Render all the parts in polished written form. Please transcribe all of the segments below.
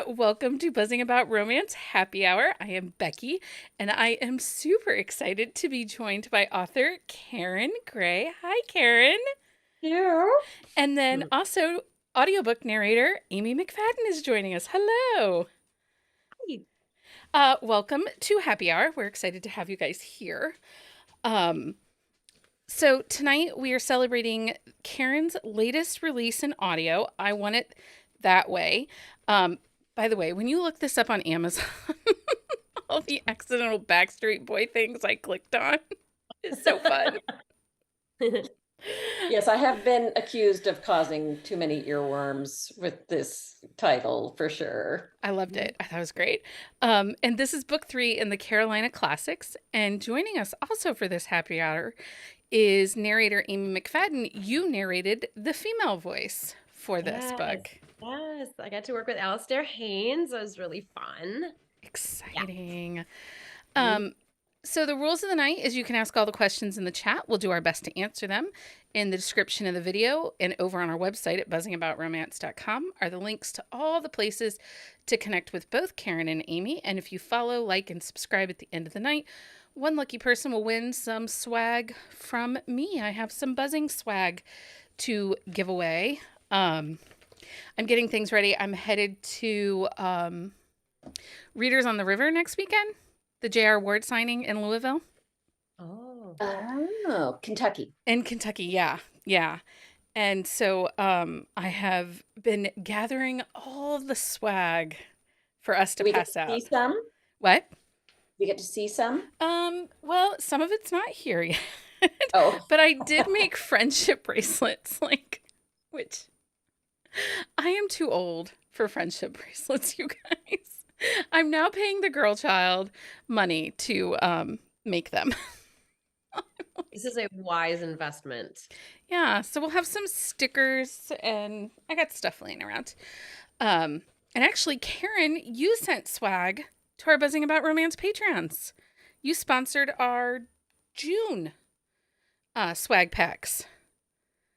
Welcome to Buzzing About Romance Happy Hour. I am Becky, and I am super excited to be joined by author Karen Gray. Hi, Karen. Yeah. And then also audiobook narrator Amy McFadden is joining us. Hello. Hi. Welcome to Happy Hour. We're excited to have you guys here. So tonight we are celebrating Karen's latest release in audio. I Want It That Way. By the way, when you look this up on Amazon, all the accidental Backstreet Boy things I clicked on is so fun. Yes, I have been accused of causing too many earworms with this title for sure. I loved it. I thought it was great. And this is book 3 in the Carolina Classics. And joining us also for this happy hour is narrator Amy McFadden. You narrated the female voice for this book. Yes, I got to work with Alistair Haynes. It was really fun. Exciting. So the rules of the night is you can ask all the questions in the chat. We'll do our best to answer them. In the description of the video and over on our website at buzzingaboutromance.com are the links to all the places to connect with both Karen and Amy. And if you follow, like, and subscribe at the end of the night, one lucky person will win some swag from me. I have some buzzing swag to give away. I'm getting things ready. I'm headed to Readers on the River next weekend. The J.R. Ward signing in Louisville. Oh, Kentucky. In Kentucky, yeah. And so I have been gathering all the swag for us to pass out. See some? What? We get to see some? Well, some of it's not here yet. Oh. But I did make friendship bracelets, which I am too old for friendship bracelets, you guys. I'm now paying the girl child money to make them. This is a wise investment. Yeah, so we'll have some stickers, and I got stuff laying around. And actually, Karen, you sent swag to our Buzzing About Romance Patrons. You sponsored our June swag packs.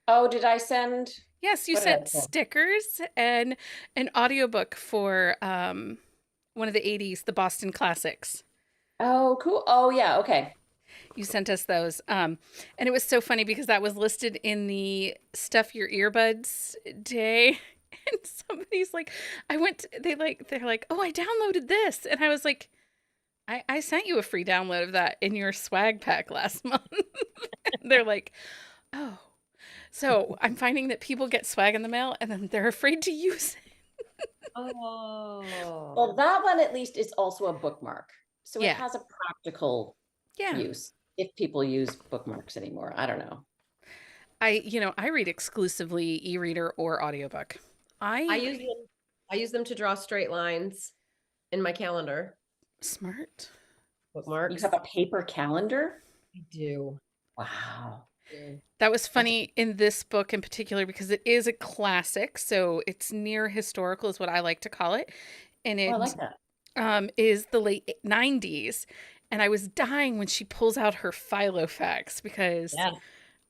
Oh, did I send? Yes, you sent stickers and an audiobook for one of the 80s, the Boston Classics. Oh, cool. Oh, yeah. Okay. You sent us those. And it was so funny because that was listed in the Stuff Your Earbuds day. And somebody's like, they're like, oh, I downloaded this. And I was like, I sent you a free download of that in your swag pack last month. And they're like, oh. So I'm finding that people get swag in the mail and then they're afraid to use it. Oh. Well, that one at least is also a bookmark. So Yeah. it has a practical use if people use bookmarks anymore. I don't know. I read exclusively e-reader or audiobook. I use them to draw straight lines in my calendar. Smart. Bookmarks. You have a paper calendar? I do. Wow. That was funny in this book in particular because it is a classic, so it's near historical is what I like to call it. And it I like that. Is the late 90s. And I was dying when she pulls out her Filofax because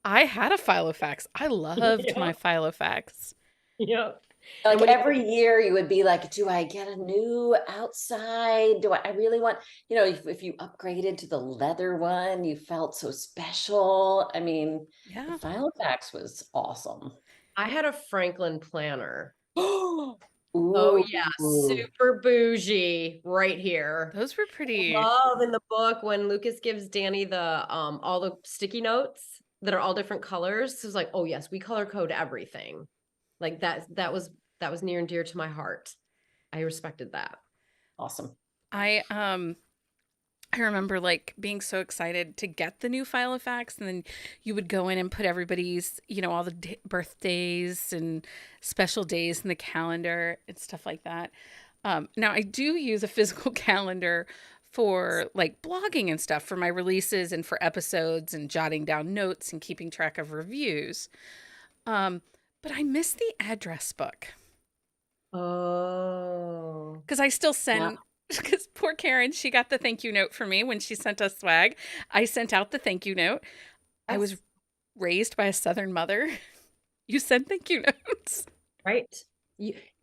I had a Filofax. I loved my Filofax. Yep. Like every year you would be like, do I get a new outside? Do I really want, if you upgraded to the leather one, you felt so special. I mean, the Filofax was awesome. I had a Franklin planner. Ooh. Oh yeah, super bougie right here. Those were pretty. I love in the book when Lucas gives Danny the all the sticky notes that are all different colors. So it's like, oh yes, we color code everything. Like that was near and dear to my heart. I respected that. Awesome. I remember being so excited to get the new Filofax, and then you would go in and put everybody's, all the birthdays and special days in the calendar and stuff like that. Now I do use a physical calendar for blogging and stuff for my releases and for episodes and jotting down notes and keeping track of reviews. But I miss the address book. Oh. Because I still send, because poor Karen, she got the thank you note for me when she sent us swag. I sent out the thank you note. I was raised by a Southern mother. You send thank you notes. Right.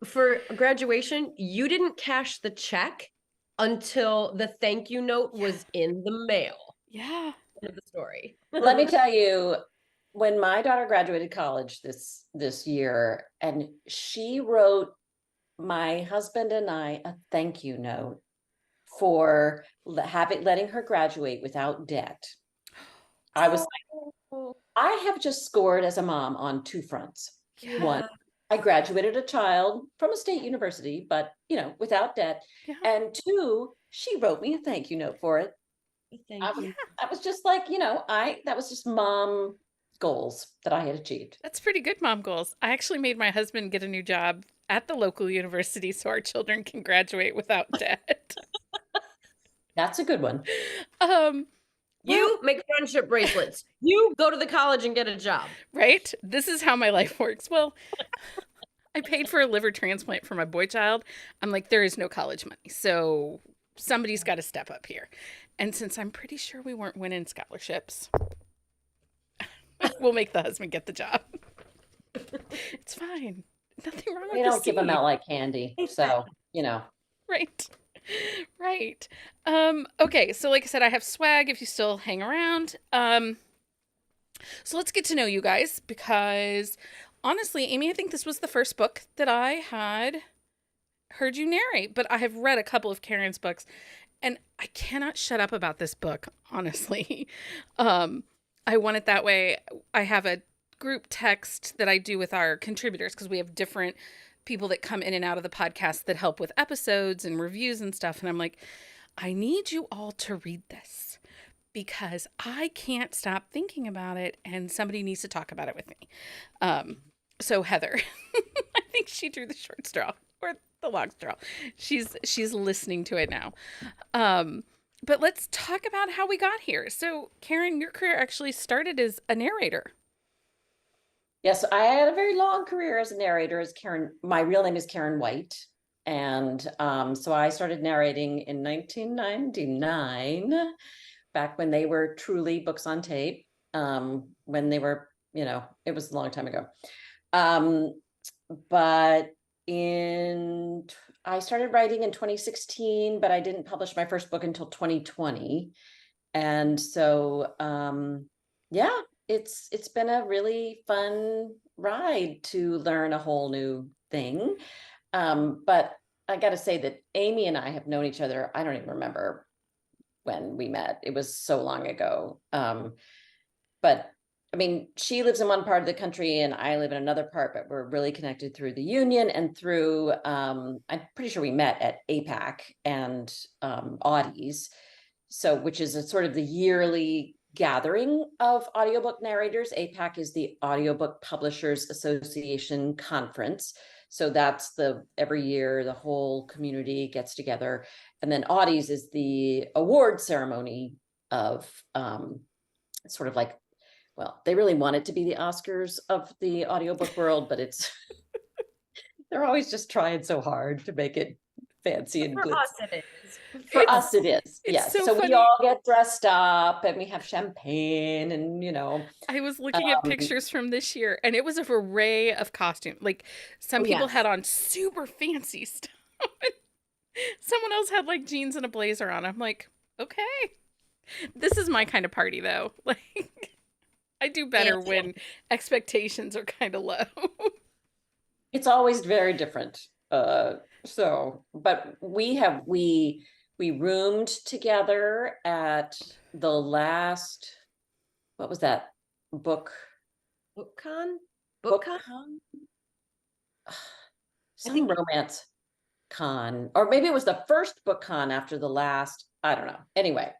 For graduation, you didn't cash the check until the thank you note was in the mail. Yeah. End of the story. Let me tell you, when my daughter graduated college this year, and she wrote my husband and I a thank you note for letting her graduate without debt. I was like, I have just scored as a mom on two fronts. Yeah. One, I graduated a child from a state university, but without debt. Yeah. And two, she wrote me a thank you note for it. Thank you. I was just like, that was just mom goals that I had achieved. That's pretty good mom goals. I actually made my husband get a new job at the local university so our children can graduate without debt. That's a good one. You make friendship bracelets. You go to the college and get a job. Right? This is how my life works. Well, I paid for a liver transplant for my boy child. I'm like, there is no college money. So somebody's got to step up here. And since I'm pretty sure we weren't winning scholarships, we'll make the husband get the job. It's fine. Nothing wrong with They the don't give them seed. out like candy. So, Right. Right. Okay, so like I said, I have swag if you still hang around. So let's get to know you guys because honestly, Amy, I think this was the first book that I had heard you narrate, but I have read a couple of Karen's books and I cannot shut up about this book, honestly. I want it that way. I have a group text that I do with our contributors because we have different people that come in and out of the podcast that help with episodes and reviews and stuff. And I'm like, I need you all to read this because I can't stop thinking about it and somebody needs to talk about it with me. So Heather, I think she drew the short straw or the long straw. She's listening to it now. But let's talk about how we got here. So Karen, your career actually started as a narrator. Yes, I had a very long career as a narrator as Karen. My real name is Karen White. And so I started narrating in 1999, back when they were truly books on tape, when they were, it was a long time ago. But I started writing in 2016, but I didn't publish my first book until 2020. And so, yeah, it's been a really fun ride to learn a whole new thing. But I got to say that Amy and I have known each other. I don't even remember when we met. It was so long ago. But I mean, she lives in one part of the country and I live in another part, but we're really connected through the union and through, I'm pretty sure we met at APAC and Audis. So, which is a sort of the yearly gathering of audiobook narrators. APAC is the Audiobook Publishers Association conference. So that's every year the whole community gets together. And then Audis is the award ceremony of sort of like, well, they really want it to be the Oscars of the audiobook world, but they're always just trying so hard to make it fancy and For glitzy. us, it is. For us, it is. Yes. So we all get dressed up and we have champagne and, I was looking at pictures from this year and it was an array of costumes. Like some people had on super fancy stuff. Someone else had like jeans and a blazer on. I'm like, okay, this is my kind of party though. Like I do better when expectations are kind of low. It's always very different. But we roomed together at the last, what was that book? BookCon? Some romance con, or maybe it was the first book con after the last, I don't know. Anyway,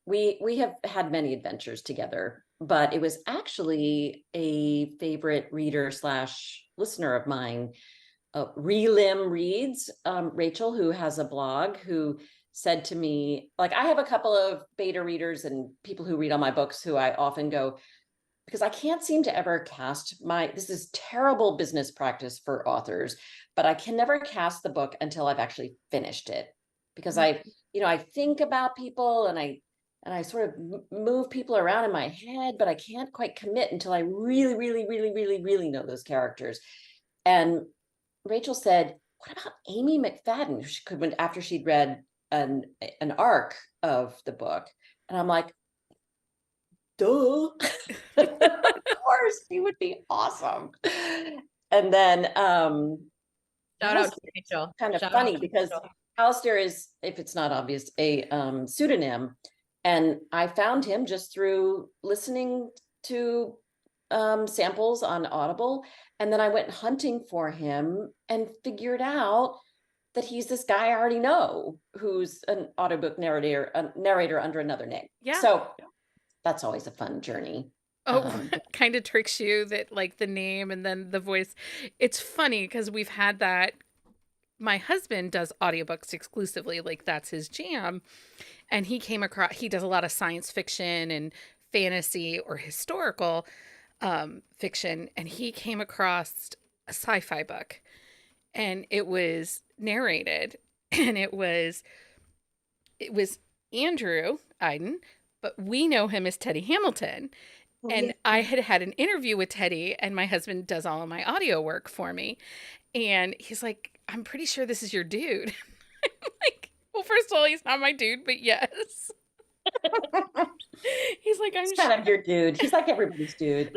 we have had many adventures together, but it was actually a favorite reader / listener of mine, Relim Reads, Rachel, who has a blog, who said to me, like, I have a couple of beta readers and people who read all my books who I often go, because I can't seem to ever cast this is terrible business practice for authors, but I can never cast the book until I've actually finished it. Because I think about people and I sort of move people around in my head, but I can't quite commit until I really, really, really, really, really know those characters. And Rachel said, "What about Amy McFadden?" She could, when after she'd read an arc of the book, and I'm like, duh. Of course, she would be awesome. And then Shout out to Alistair is Rachel. kind of Shout out funny to because Rachel. Alistair is, if it's not obvious, a pseudonym. And I found him just through listening to samples on Audible. And then I went hunting for him and figured out that he's this guy I already know who's an audiobook narrator under another name. Yeah. So that's always a fun journey. Oh, kind of tricks you that like the name and then the voice. It's funny because we've had that. My husband does audiobooks exclusively, like that's his jam. And he does a lot of science fiction and fantasy or historical fiction. And he came across a sci-fi book and it was narrated and it was Andrew Iden, but we know him as Teddy Hamilton. And I had an interview with Teddy, and my husband does all of my audio work for me. And he's like, "I'm pretty sure this is your dude." I'm like, well, first of all, he's not my dude, but yes. He's like, He's kind of your dude. He's like everybody's dude.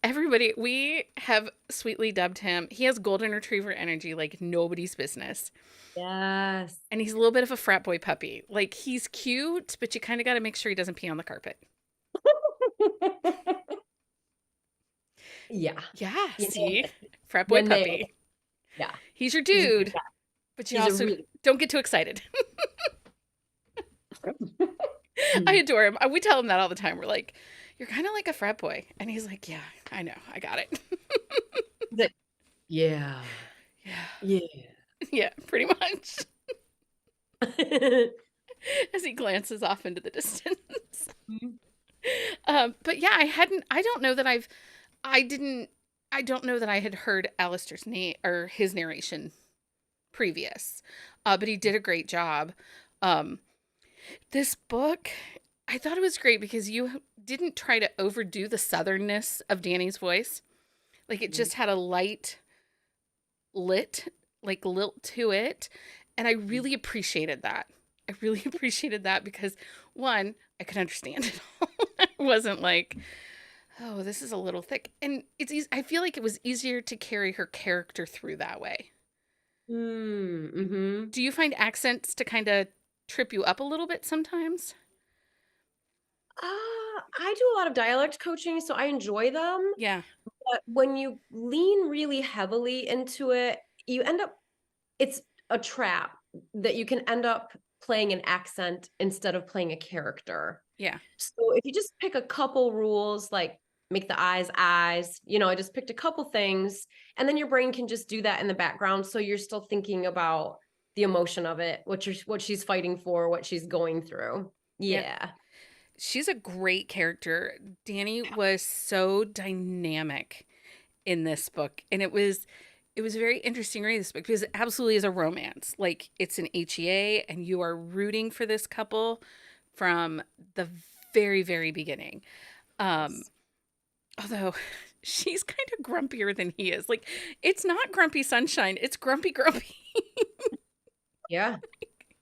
Everybody, we have sweetly dubbed him. He has golden retriever energy like nobody's business. Yes. And he's a little bit of a frat boy puppy. Like, he's cute, but you kind of got to make sure he doesn't pee on the carpet. Yeah. Yeah, see? Frat boy puppy. Yeah. He's your dude, but you also don't get too excited. I adore him. We tell him that all the time. We're like, "You're kind of like a frat boy." And he's like, "Yeah, I know. I got it." Yeah. Yeah. Yeah. Yeah, pretty much. As he glances off into the distance. But yeah, I don't know that I don't know that I had heard Alistair's name or his narration previous. But he did a great job. This book, I thought it was great because you didn't try to overdo the southernness of Danny's voice. Like, it just had a lilt to it. And I really appreciated that. I really appreciated that because, one, I could understand it all. I wasn't like, oh, this is a little thick. And it's easy. I feel like it was easier to carry her character through that way. Mm-hmm. Do you find accents to kind of trip you up a little bit sometimes? I do a lot of dialect coaching, so I enjoy them. Yeah. But when you lean really heavily into it, you end up, it's a trap that you can end up playing an accent instead of playing a character. Yeah. So if you just pick a couple rules, like make the eyes, I just picked a couple things, and then your brain can just do that in the background. So you're still thinking about the emotion of it, what she's fighting for, what she's going through. Yeah. She's a great character. Danny was so dynamic in this book. And it was very interesting reading this book because it absolutely is a romance. Like, it's an HEA and you are rooting for this couple from the very, very beginning. Although she's kind of grumpier than he is. Like, it's not grumpy sunshine, it's grumpy. Yeah.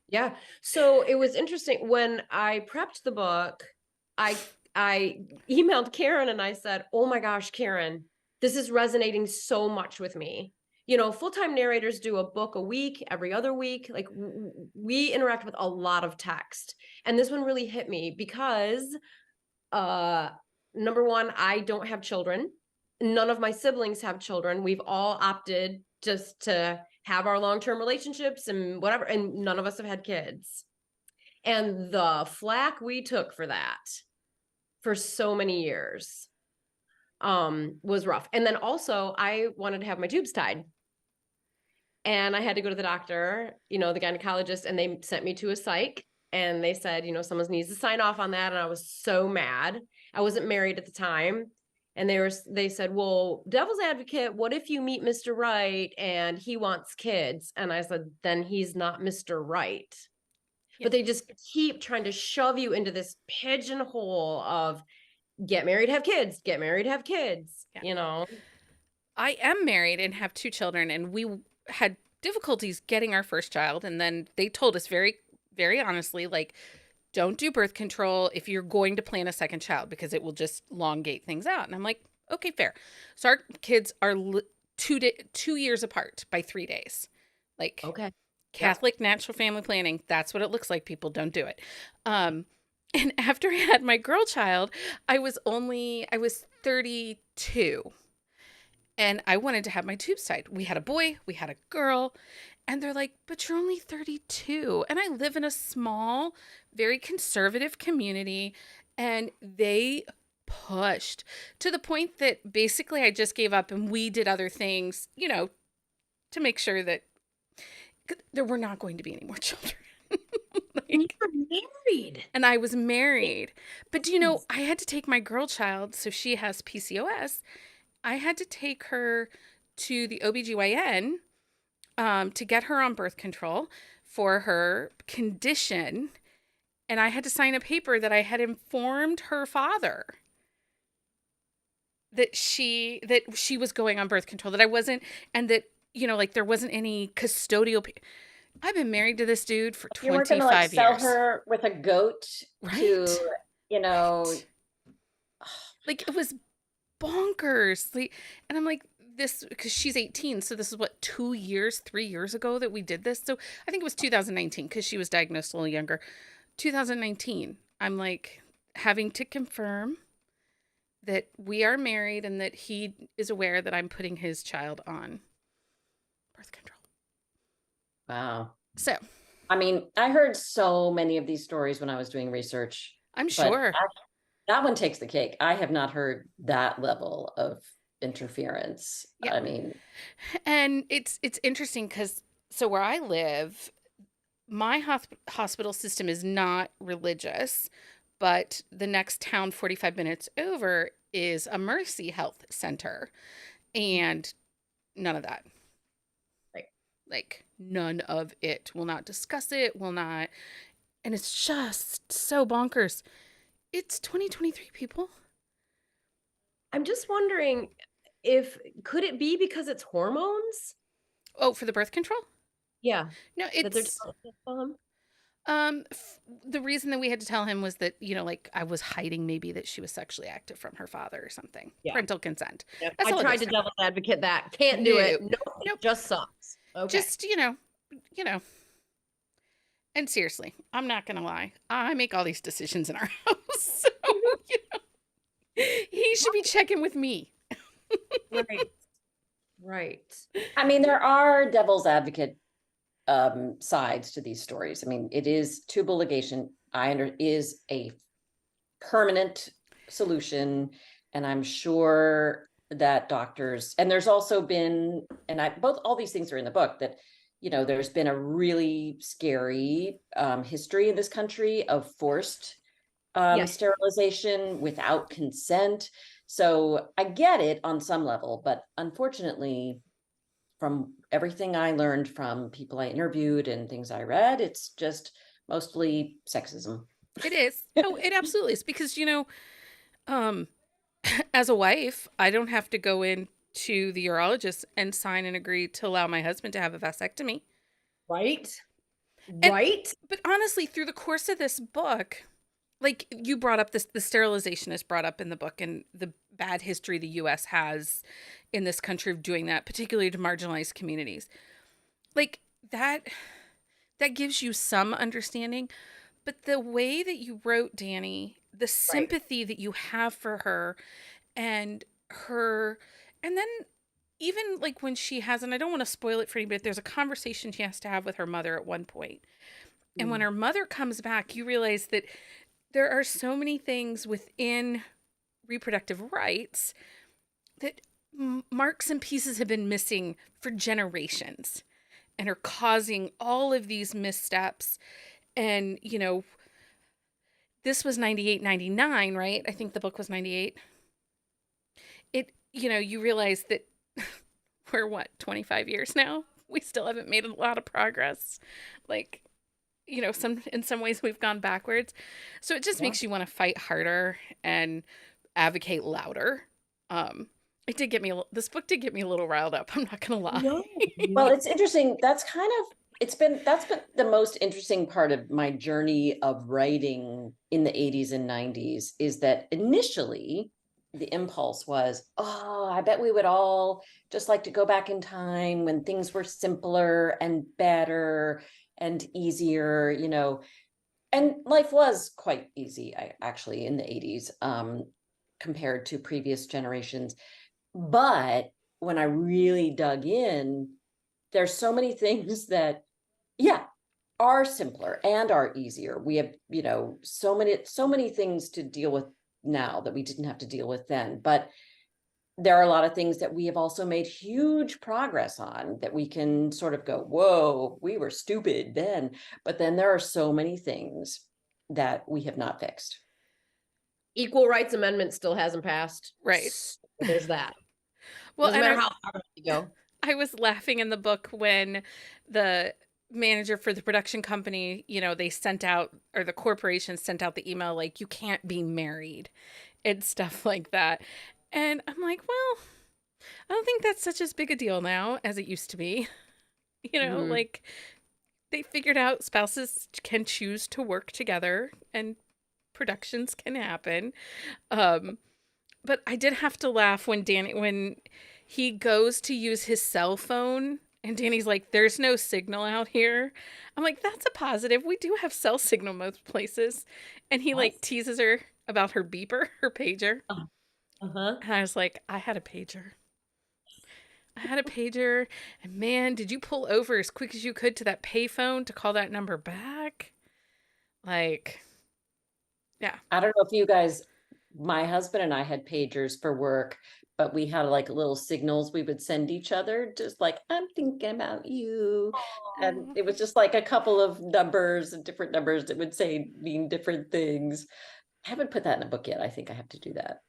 Yeah. So it was interesting when I prepped the book, I emailed Karen and I said, "Oh my gosh, Karen, this is resonating so much with me." Full-time narrators do a book a week, every other week. Like, we interact with a lot of text. And this one really hit me because number one, I don't have children. None of my siblings have children. We've all opted just to have our long-term relationships and whatever, and none of us have had kids. And the flack we took for that for so many years was rough. And then also I wanted to have my tubes tied. And I had to go to the doctor, the gynecologist, and they sent me to a psych. And they said, someone needs to sign off on that. And I was so mad. I wasn't married at the time. And they said, "Well, devil's advocate, what if you meet Mr. Right and he wants kids?" And I said, "Then he's not Mr. Right." Yeah. But they just keep trying to shove you into this pigeonhole of get married, have kids, get married, have kids, Yeah. I am married and have 2 children, and we had difficulties getting our first child. And then they told us very, very honestly, like, don't do birth control if you're going to plan a second child because it will just elongate things out. And I'm like, okay, fair. So our kids are 2 years apart by 3 days. Like, Okay. Catholic natural family planning, that's what it looks like. People don't do it. And after I had my girl child, I was 32 and I wanted to have my tubes tied. We had a boy, we had a girl, and they're like, but you're only 32. And I live in a small, very conservative community, and they pushed to the point that basically I just gave up and we did other things, to make sure that there were not going to be any more children. You were married. And I was married. But do you know, I had to take my girl child, so she has PCOS. I had to take her to the OBGYN to get her on birth control for her condition. And I had to sign a paper that I had informed her father that she was going on birth control, that I wasn't, and that, like there wasn't any custodial. I've been married to this dude for 25 years. You weren't going to like sell her with a goat to, Right. Like, it was bonkers. Like, and I'm like, this, because she's 18, so this is what, 3 years ago that we did this. So I think it was 2019 because she was diagnosed a little younger. 2019, I'm like having to confirm that we are married and that he is aware that I'm putting his child on birth control. Wow. So, I mean, I heard so many of these stories when I was doing research. I'm sure that one takes the cake. I have not heard that level of interference. Yeah. I mean, and it's interesting because so where I live, my hospital system is not religious, but the next town 45 minutes over is a Mercy Health Center, and none of that. Like none of it. Will not discuss it, will not. And it's just so bonkers. It's 2023, people. I'm just wondering could it be because it's hormones? Oh, for the birth control? Yeah. No, it's the reason that we had to tell him was that, like I was hiding maybe that she was sexually active from her father or something. Yeah. Parental consent. Yep. I tried to devil's advocate that. Can't do it. Nope. It just sucks. Okay. Just, and seriously, I'm not going to lie. I make all these decisions in our house. So, he should be checking with me. Right. I mean, there are devil's advocate sides to these stories. I mean, it is tubal ligation is a permanent solution, and I'm sure that doctors, and there's also been, and all these things are in the book, that there's been a really scary history in this country of forced sterilization without consent. So I get it on some level, but unfortunately, from everything I learned from people I interviewed and things I read, it's just mostly sexism. It is. Oh, it absolutely is. Because, as a wife, I don't have to go in to the urologist and sign and agree to allow my husband to have a vasectomy. Right. But honestly, through the course of this book, like you brought up the sterilization is brought up in the book, and the bad history the U.S. has in this country of doing that, particularly to marginalized communities. Like that gives you some understanding, but the way that you wrote Danny, the sympathy that you have for her and then even like when she has, and I don't want to spoil it for anybody, but there's a conversation she has to have with her mother at one point. And when her mother comes back, you realize that there are so many things within reproductive rights that marks and pieces have been missing for generations and are causing all of these missteps. And, this was 98, 99, right? I think the book was 98. You realize that we're 25 years now? We still haven't made a lot of progress. Like, in some ways we've gone backwards. So it just makes you want to fight harder and advocate louder. This book did get me a little riled up. I'm not gonna lie. No. Well, it's interesting. That's been the most interesting part of my journey of writing in the 80s and 90s, is that initially the impulse was, oh, I bet we would all just like to go back in time when things were simpler and better and easier, and life was quite easy, actually, in the 80s, compared to previous generations. But when I really dug in, there's so many things that, yeah, are simpler and are easier. We have, so many things to deal with now that we didn't have to deal with then. But there are a lot of things that we have also made huge progress on that we can sort of go, whoa, we were stupid then. But then there are so many things that we have not fixed. Equal Rights Amendment still hasn't passed. Right. So there's that. Well, Doesn't and matter how far you go. I was laughing in the book when the manager for the production company, they sent out, or the corporation sent out the email like, you can't be married and stuff like that. And I'm like, well, I don't think that's such as big a deal now as it used to be. Mhm. Like they figured out spouses can choose to work together and productions can happen. But I did have to laugh when when he goes to use his cell phone and Danny's like, there's no signal out here. I'm like, that's a positive. We do have cell signal most places. And he like Yes. teases her about her beeper, her pager. Uh-huh. And I was like, I had a pager. I had a pager. And man, did you pull over as quick as you could to that payphone to call that number back? Like, yeah. I don't know if you guys, my husband and I had pagers for work, but we had like little signals we would send each other, just like, I'm thinking about you. And Aw. it was just like a couple of numbers and different numbers that would say mean different things. I haven't put that in a book yet. I think I have to do that.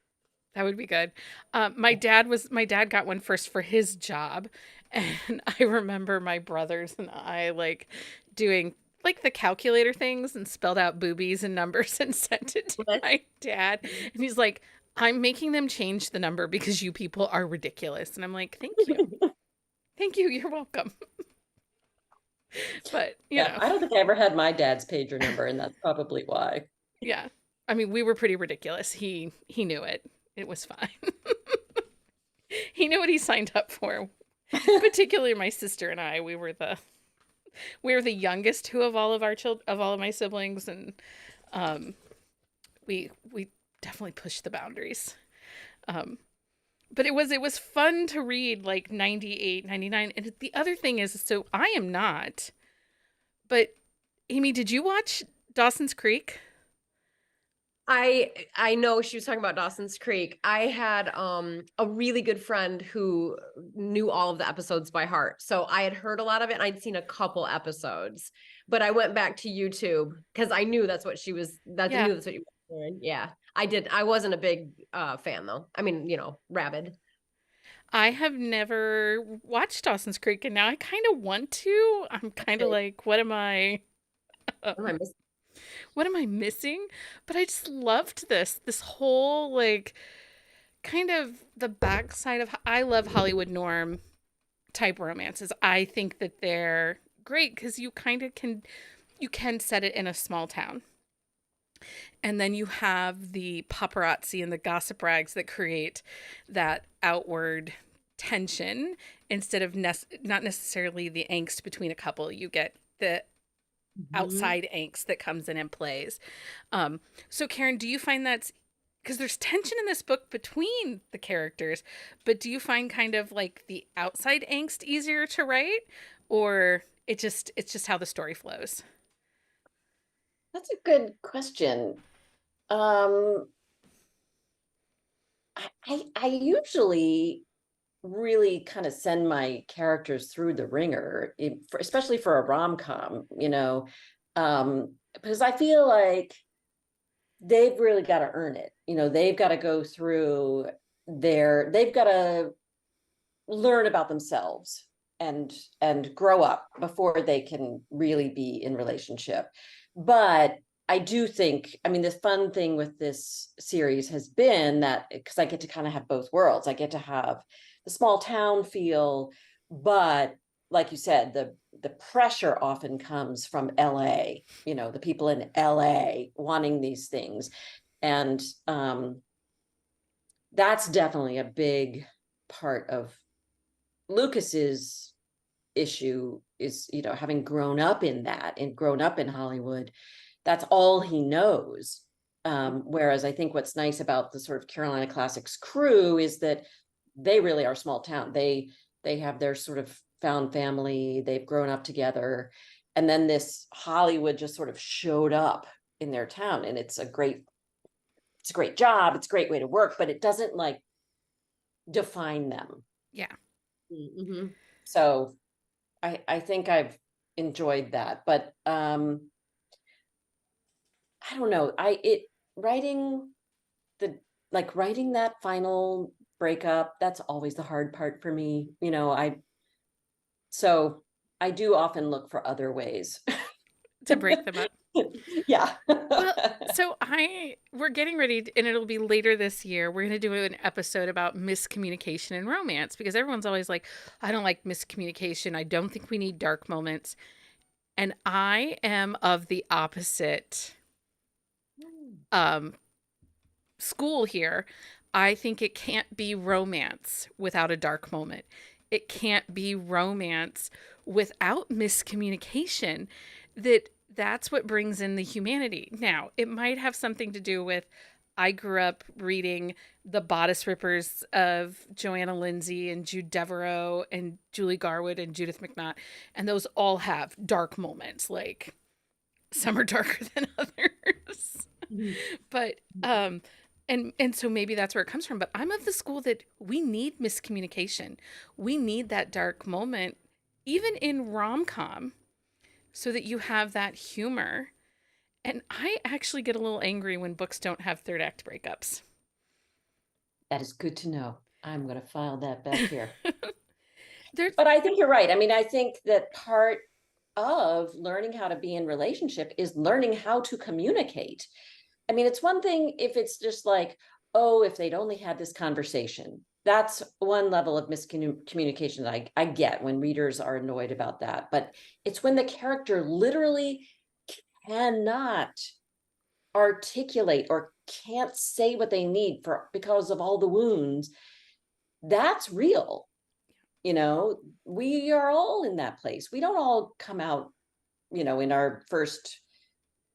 That would be good. My dad got one first for his job, and I remember my brothers and I like doing like the calculator things and spelled out boobies and numbers and sent it to What? my dad. And he's like, I'm making them change the number because you people are ridiculous. And I'm like, thank you. Thank you. You're welcome. But, Yeah, I don't think I ever had my dad's pager number, and that's probably why. yeah. I mean, we were pretty ridiculous. He knew it. It was fine. He knew what he signed up for. Particularly my sister and I, we were the youngest two of all of our of all of my siblings, and um, we definitely pushed the boundaries. Um, but it was fun to read like 98, 99. And the other thing is, so I am not, but Amy, did you watch Dawson's Creek? I know she was talking about Dawson's Creek. I had a really good friend who knew all of the episodes by heart. So I had heard a lot of it and I'd seen a couple episodes. But I went back to YouTube because I knew that's what she was I Yeah, knew that's what you were doing. Yeah. I did. I wasn't a big fan though. I mean, rabid. I have never watched Dawson's Creek, and now I kind of want to. I'm kind of Okay. like, what am I? Am I missing? What am I missing? But I just loved this whole like kind of the backside of I love Hollywood norm type romances. I think that they're great because you kind of can set it in a small town. And then you have the paparazzi and the gossip rags that create that outward tension instead of not necessarily the angst between a couple. You get the Mhm. outside angst that comes in and plays. So Karen, do you find that's because there's tension in this book between the characters, but do you find kind of like the outside angst easier to write, or it's just how the story flows? That's a good question. Um, I usually really kind of send my characters through the ringer, especially for a rom-com, because I feel like they've really got to earn it. They've got to go through they've got to learn about themselves and grow up before they can really be in relationship. But I do think, I mean, the fun thing with this series has been that because I get to kind of have both worlds. I get to have the small town feel, but like you said, the pressure often comes from LA, the people in LA wanting these things. And that's definitely a big part of Lucas's issue is, having grown up in that and grown up in Hollywood, that's all he knows. Whereas I think what's nice about the sort of Carolina Classics crew is that they really are small town. They have their sort of found family, they've grown up together. And then this Hollywood just sort of showed up in their town. And it's a great job, it's a great way to work, but it doesn't like define them. Yeah. Mm-hmm. So I think I've enjoyed that, but I don't know. Writing that final breakup, that's always the hard part for me. So I do often look for other ways To break them up. Yeah. Well, so we're getting ready, and it'll be later this year. We're going to do an episode about miscommunication in romance because everyone's always like, I don't like miscommunication. I don't think we need dark moments. And I am of the opposite school here. I think it can't be romance without a dark moment. It can't be romance without miscommunication. That's what brings in the humanity. Now, it might have something to do with I grew up reading the bodice rippers of Joanna Lindsay and Jude Devereaux and Julie Garwood and Judith McNaught, and those all have dark moments. Like some are darker than others. Mm-hmm. But and so maybe that's where it comes from. But I'm of the school that we need miscommunication. We need that dark moment, even in rom-com, so that you have that humor. And I actually get a little angry when books don't have third act breakups. That is good to know. I'm going to file that back here. There's But I think you're right. I mean, I think that part of learning how to be in relationship is learning how to communicate. I mean, it's one thing if it's just like, oh, if they'd only had this conversation. That's one level of miscommunication that I get when readers are annoyed about that. But it's when the character literally cannot articulate or can't say what they need because of all the wounds. That's real. We are all in that place. We don't all come out, in our first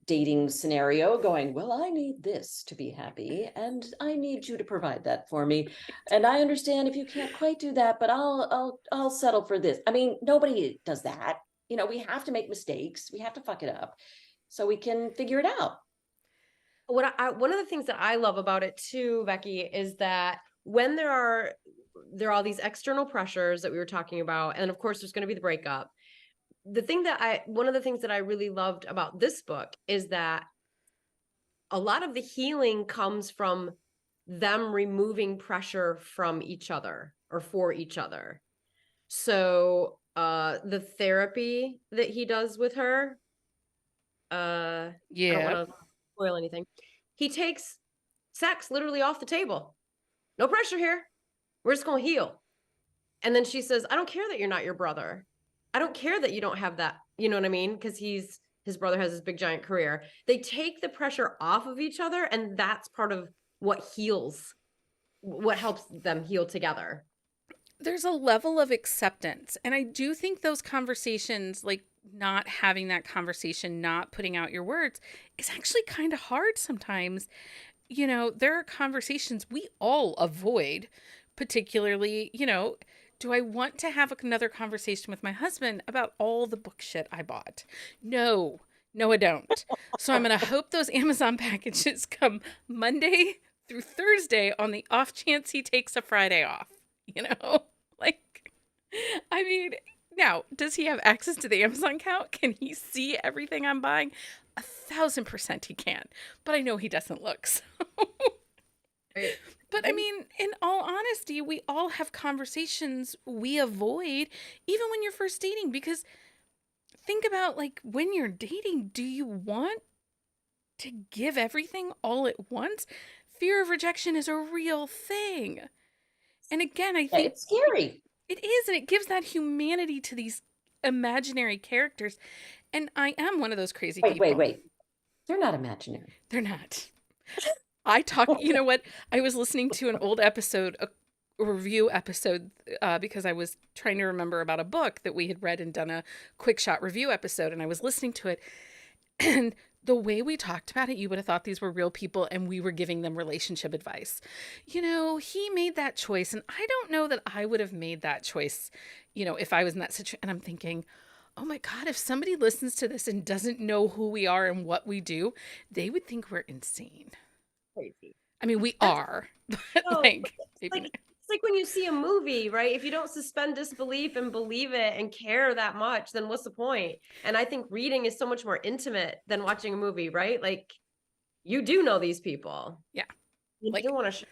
dating scenario going, well, I need this to be happy and I need you to provide that for me. And I understand if you can't quite do that, but I'll settle for this. I mean, nobody does that. We have to make mistakes. We have to fuck it up so we can figure it out. One of the things that I love about it too, Becky, is that when there are all these external pressures that we were talking about, and of course there's going to be the breakup. One of the things that I really loved about this book is that a lot of the healing comes from them removing pressure from each other or for each other. So the therapy that he does with her, I don't want to spoil anything. He takes sex literally off the table. No pressure here. We're just going to heal. And then she says, I don't care that you're not your brother. I don't care that you don't have that. You know what I mean? Because his brother has this big giant career. They take the pressure off of each other. And that's part of what helps them heal together. There's a level of acceptance. And I do think those conversations, like not having that conversation, not putting out your words, is actually kind of hard sometimes. There are conversations we all avoid, particularly, do I want to have another conversation with my husband about all the book shit I bought? No, I don't. So I'm going to hope those Amazon packages come Monday through Thursday on the off chance he takes a Friday off, Like, I mean, now, does he have access to the Amazon account? Can he see everything I'm buying? 1,000% he can. But I know he doesn't look, so. Right. But I mean, in all honesty, we all have conversations we avoid, even when you're first dating, because think about like when you're dating, do you want to give everything all at once. Fear of rejection is a real thing. And again, I Yeah, think it's scary. it is, and it gives that humanity to these imaginary characters. And I am one of those crazy Wait, wait, people. wait. They're not imaginary. They're not. You know what? I was listening to an old episode, a review episode, because I was trying to remember about a book that we had read and done a quick shot review episode. And I was listening to it. And the way we talked about it, you would have thought these were real people and we were giving them relationship advice. You know, he made that choice. And I don't know that I would have made that choice, you know, if I was in that situation. And I'm thinking, oh my God, if somebody listens to this and doesn't know who we are and what we do, they would think we're insane. Crazy. I mean, we are, but No, like, it's like when you see a movie, right? If you don't suspend disbelief and believe it and care that much, then what's the point? And I think reading is so much more intimate than watching a movie, right? Like you do know these people. yeah, You like do want to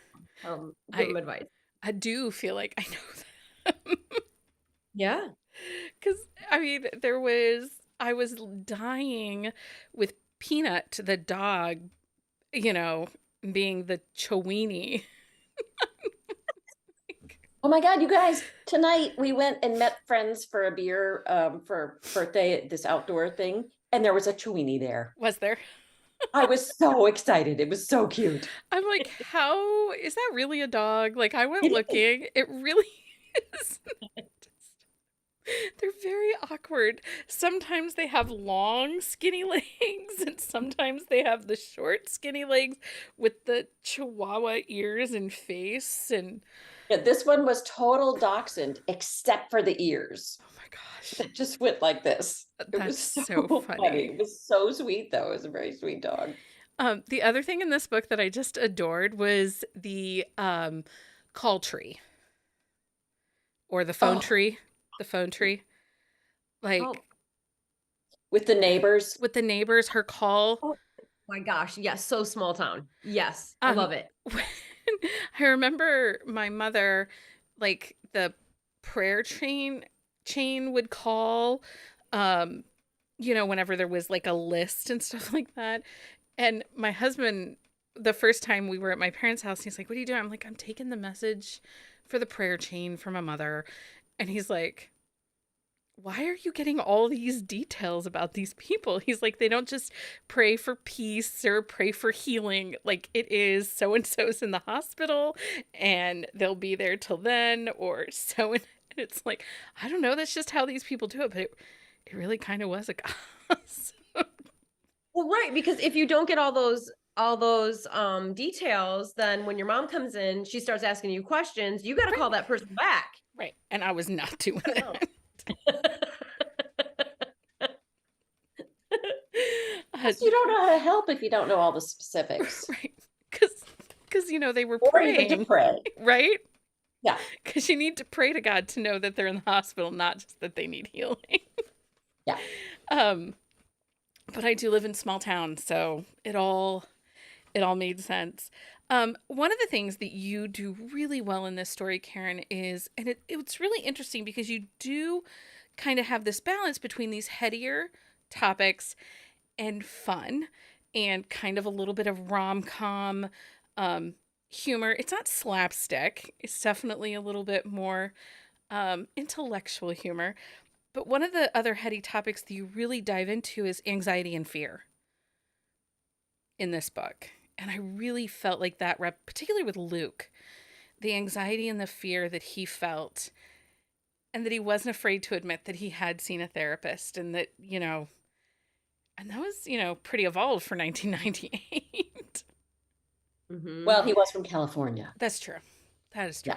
give them advice. I do feel like I know them. Yeah. Because, I mean, I was dying with Peanut, the dog, you know, being the Chowini. Oh my God, you guys, tonight we went and met friends for a beer for birthday, this outdoor thing, and there was a Chewini there. Was there? I was so excited. It was so cute. I'm like, how is that really a dog? Like, I went It is. looking. It really is. They're very awkward. Sometimes they have long, skinny legs, and sometimes they have the short, skinny legs with the chihuahua ears and face. And Yeah, this one was total dachshund, except for the ears. oh my gosh, It just went like this. It was that's so so funny. funny. It was so sweet, though. It was a very sweet dog. The other thing in this book that I just adored was the call tree or the phone Oh, tree. The phone tree. Like Oh, with the neighbors. with the neighbors, her call. oh my gosh. Yes. So small town. Yes. I Um, love it. when I remember my mother, like the prayer chain would call, um, you know, whenever there was like a list and stuff like that. And my husband, the first time we were at my parents' house, he's like, "What are you doing?" I'm like, "I'm taking the message for the prayer chain for my mother." And he's like, "Why are you getting all these details about these people?" He's like, "They don't just pray for peace or pray for healing. Like, it is so and so's in the hospital and they'll be there till then, or so." And it's like, I don't know. That's just how these people do it. But it really kind of was a gospel. Well, right, because if you don't get all those details, then when your mom comes in, she starts asking you questions, you got to call that person back. Right. And I was not doing No. it. You don't know how to help if you don't know all the specifics. Right. Because, you know, they were Or even to praying, pray. right? Yeah. Because you need to pray to God to know that they're in the hospital, not just that they need healing. Yeah. But I do live in small town, so it all made sense. One of the things that you do really well in this story, Karen, is, and it's really interesting because you do kind of have this balance between these headier topics and fun and kind of a little bit of rom-com humor. It's not slapstick. It's definitely a little bit more intellectual humor. But one of the other heady topics that you really dive into is anxiety and fear in this book. And I really felt like that, particularly with Luke, the anxiety and the fear that he felt, and that he wasn't afraid to admit that he had seen a therapist, and that, you know, and that was, you know, pretty evolved for 1998. Mm-hmm. Well, he was from California. That's true. That is true.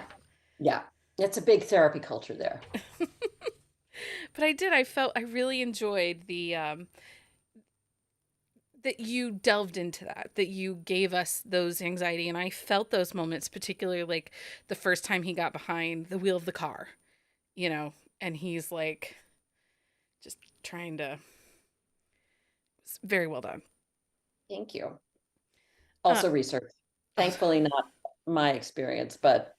Yeah. It's a big therapy culture there. But I really enjoyed the that you delved into that you gave us those anxiety. And I felt those moments, particularly like the first time he got behind the wheel of the car, you know, and he's like just trying to, it's very well done. Thank you. Also research. Thankfully not my experience, but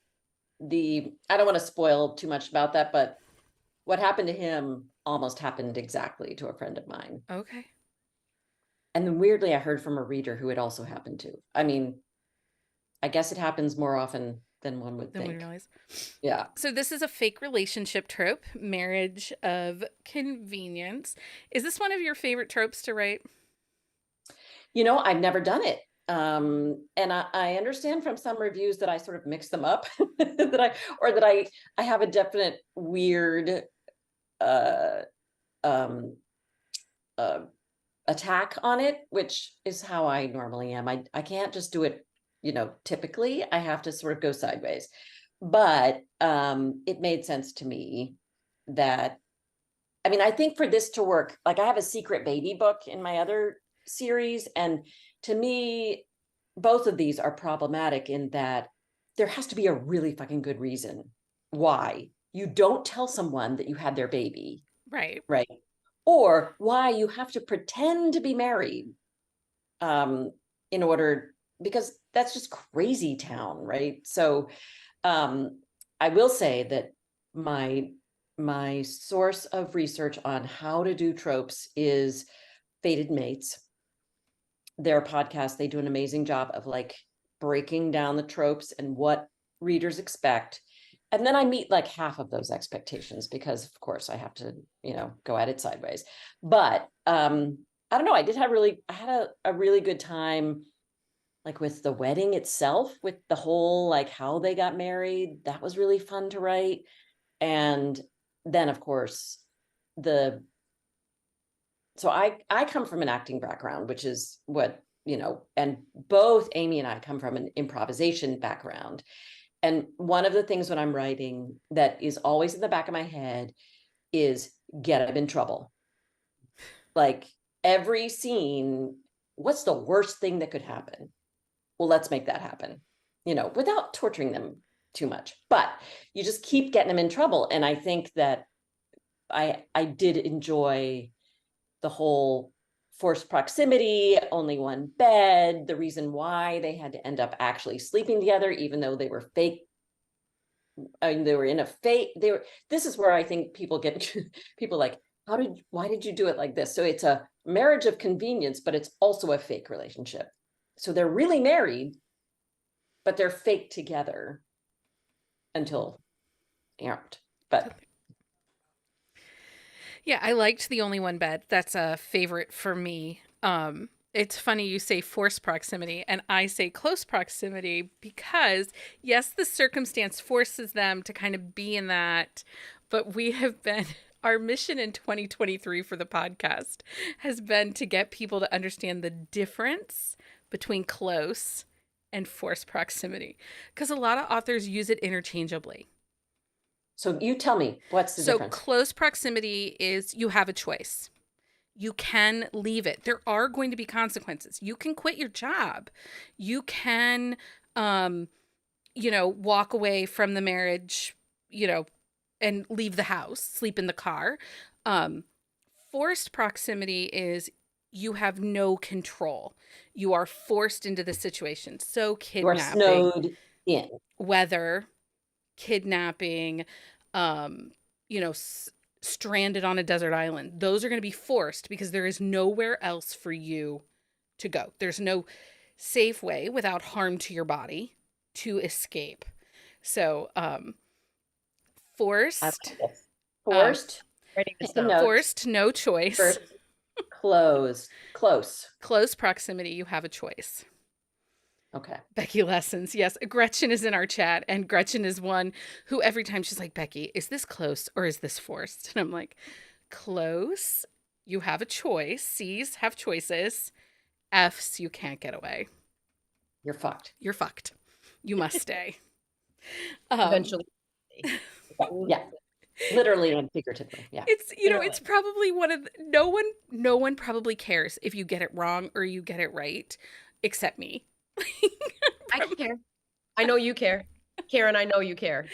I don't want to spoil too much about that, but what happened to him almost happened exactly to a friend of mine. Okay. And then weirdly, I heard from a reader who it also happened to. I mean, I guess it happens more often than one would Then we think. realize. Yeah. So this is a fake relationship trope, marriage of convenience. Is this one of your favorite tropes to write? I've never done it. And I understand from some reviews that I sort of mix them up, that I have a definite weird uh, um, uh, attack on it, which is how I normally am. I can't just do it, typically. I have to sort of go sideways. But it made sense to me that, I mean, I think for this to work, like I have a secret baby book in my other series, and to me, both of these are problematic in that there has to be a really fucking good reason why you don't tell someone that you had their baby, Right. right? Or why you have to pretend to be married in order, because that's just crazy town, right? So I will say that my source of research on how to do tropes is Fated Mates. Their podcast, they do an amazing job of like breaking down the tropes and what readers expect. And then I meet like half of those expectations because of course I have to, go at it sideways. But I don't know, I had a really good time like with the wedding itself, with the whole like how they got married. That was really fun to write. And then of course the so I come from an acting background, which is what, and both Amy and I come from an improvisation background. And one of the things when I'm writing that is always in the back of my head is get him in trouble. Like every scene, what's the worst thing that could happen? Well, let's make that happen, without torturing them too much. But you just keep getting them in trouble. And I think that I did enjoy the whole forced proximity, only one bed, the reason why they had to end up actually sleeping together, even though they were fake. I mean, they were in a fake, this is where I think people get, people like, why did you do it like this? So it's a marriage of convenience, but it's also a fake relationship. So they're really married, but they're fake together until they aren't. But Yeah, I liked The Only One Bed. That's a favorite for me. It's funny you say forced proximity and I say close proximity because, yes, the circumstance forces them to kind of be in that, but we have been, our mission in 2023 for the podcast has been to get people to understand the difference between close and forced proximity because a lot of authors use it interchangeably. so you tell me, what's the difference? Close proximity is you have a choice. You can leave it. There are going to be consequences. You can quit your job. You can, walk away from the marriage, and leave the house, sleep in the car. Forced proximity is you have no control. You are forced into the situation. So You are kidnapping, snowed in. weather, kidnapping, stranded on a desert island. Those are going to be forced because there is nowhere else for you to go. There's no safe way without harm to your body to escape. So, forced, Forced, Writing this take a down. note. forced, no choice. First, close. Close proximity, you have a choice. Okay. Becky Lessons. Yes, Gretchen is in our chat, and Gretchen is one who every time she's like, Becky, is this close or is this forced? And I'm like, close, you have a choice. C's have choices. F's, you can't get away. You're fucked. You're fucked. You must stay. Eventually. Yeah. Literally and figuratively. Yeah. It's, it's probably one of no one probably cares if you get it wrong or you get it right, except me. I care. I know you care. Karen, I know you care.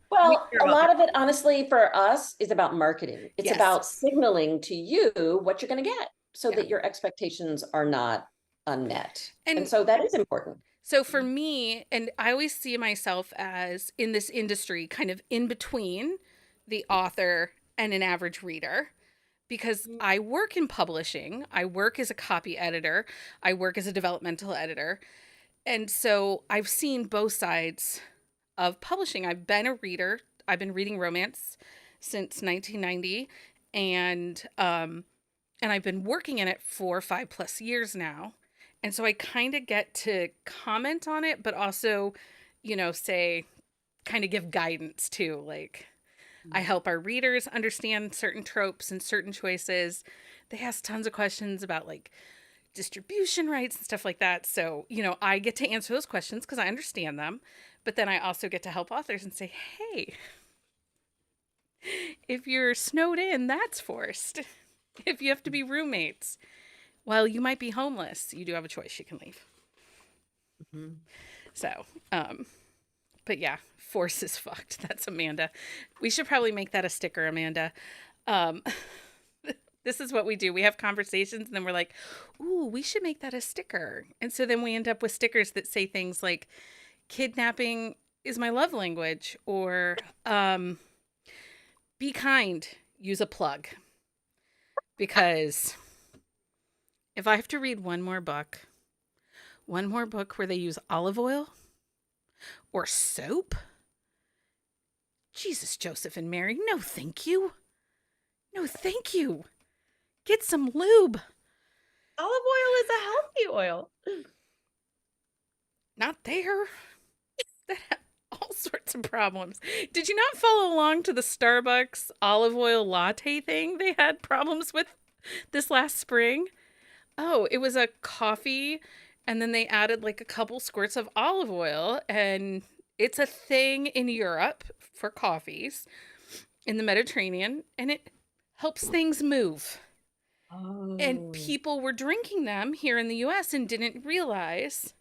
Well, care a about lot that. of it, honestly, for us is about marketing. It's Yes. about signaling to you what you're going to get so Yeah. that your expectations are not unmet. And- And so that is important. So for me, and I always see myself as in this industry, kind of in between the author and an average reader, because I work in publishing, I work as a copy editor, I work as a developmental editor. And so I've seen both sides of publishing. I've been a reader. I've been reading romance since 1990, and I've been working in it for 5+ years now. And so I kind of get to comment on it, but also, say, kind of give guidance too. Like, I help our readers understand certain tropes and certain choices. They ask tons of questions about like distribution rights and stuff like that. So, I get to answer those questions because I understand them. But then I also get to help authors and say, hey, if you're snowed in, that's forced. If you have to be roommates, while you might be homeless, you do have a choice. You can leave. Mm-hmm. So, but yeah, force is fucked. That's Amanda. We should probably make that a sticker, Amanda. Um, this is what we do. We have conversations and then we're like, ooh, we should make that a sticker. And so then we end up with stickers that say things like, kidnapping is my love language, or be kind, use a plug. Because if I have to read one more book where they use olive oil or soap, Jesus, Joseph and Mary, no thank you. No thank you. Get some lube. Olive oil is a healthy oil. Not there. That had all sorts of problems. Did you not follow along to the Starbucks olive oil latte thing they had problems with this last spring? Oh, it was a coffee, and then they added like a couple squirts of olive oil, and it's a thing in Europe for coffees in the Mediterranean, and it helps things move. And Oh. people were drinking them here in the US and didn't realize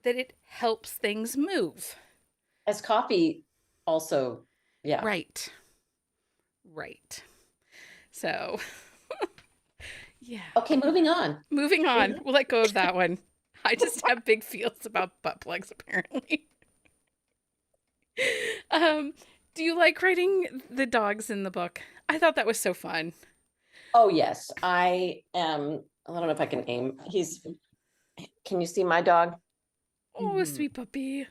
that it helps things move. As coffee also, yeah. Right. Right. So, yeah. Okay, moving on. Moving on. We'll let go of that one. I just have big feels about butt plugs, apparently. Do you like writing the dogs in the book? I thought that was so fun. Oh yes, I don't know if I can aim. Can you see my dog? Oh, Mhm. sweet puppy.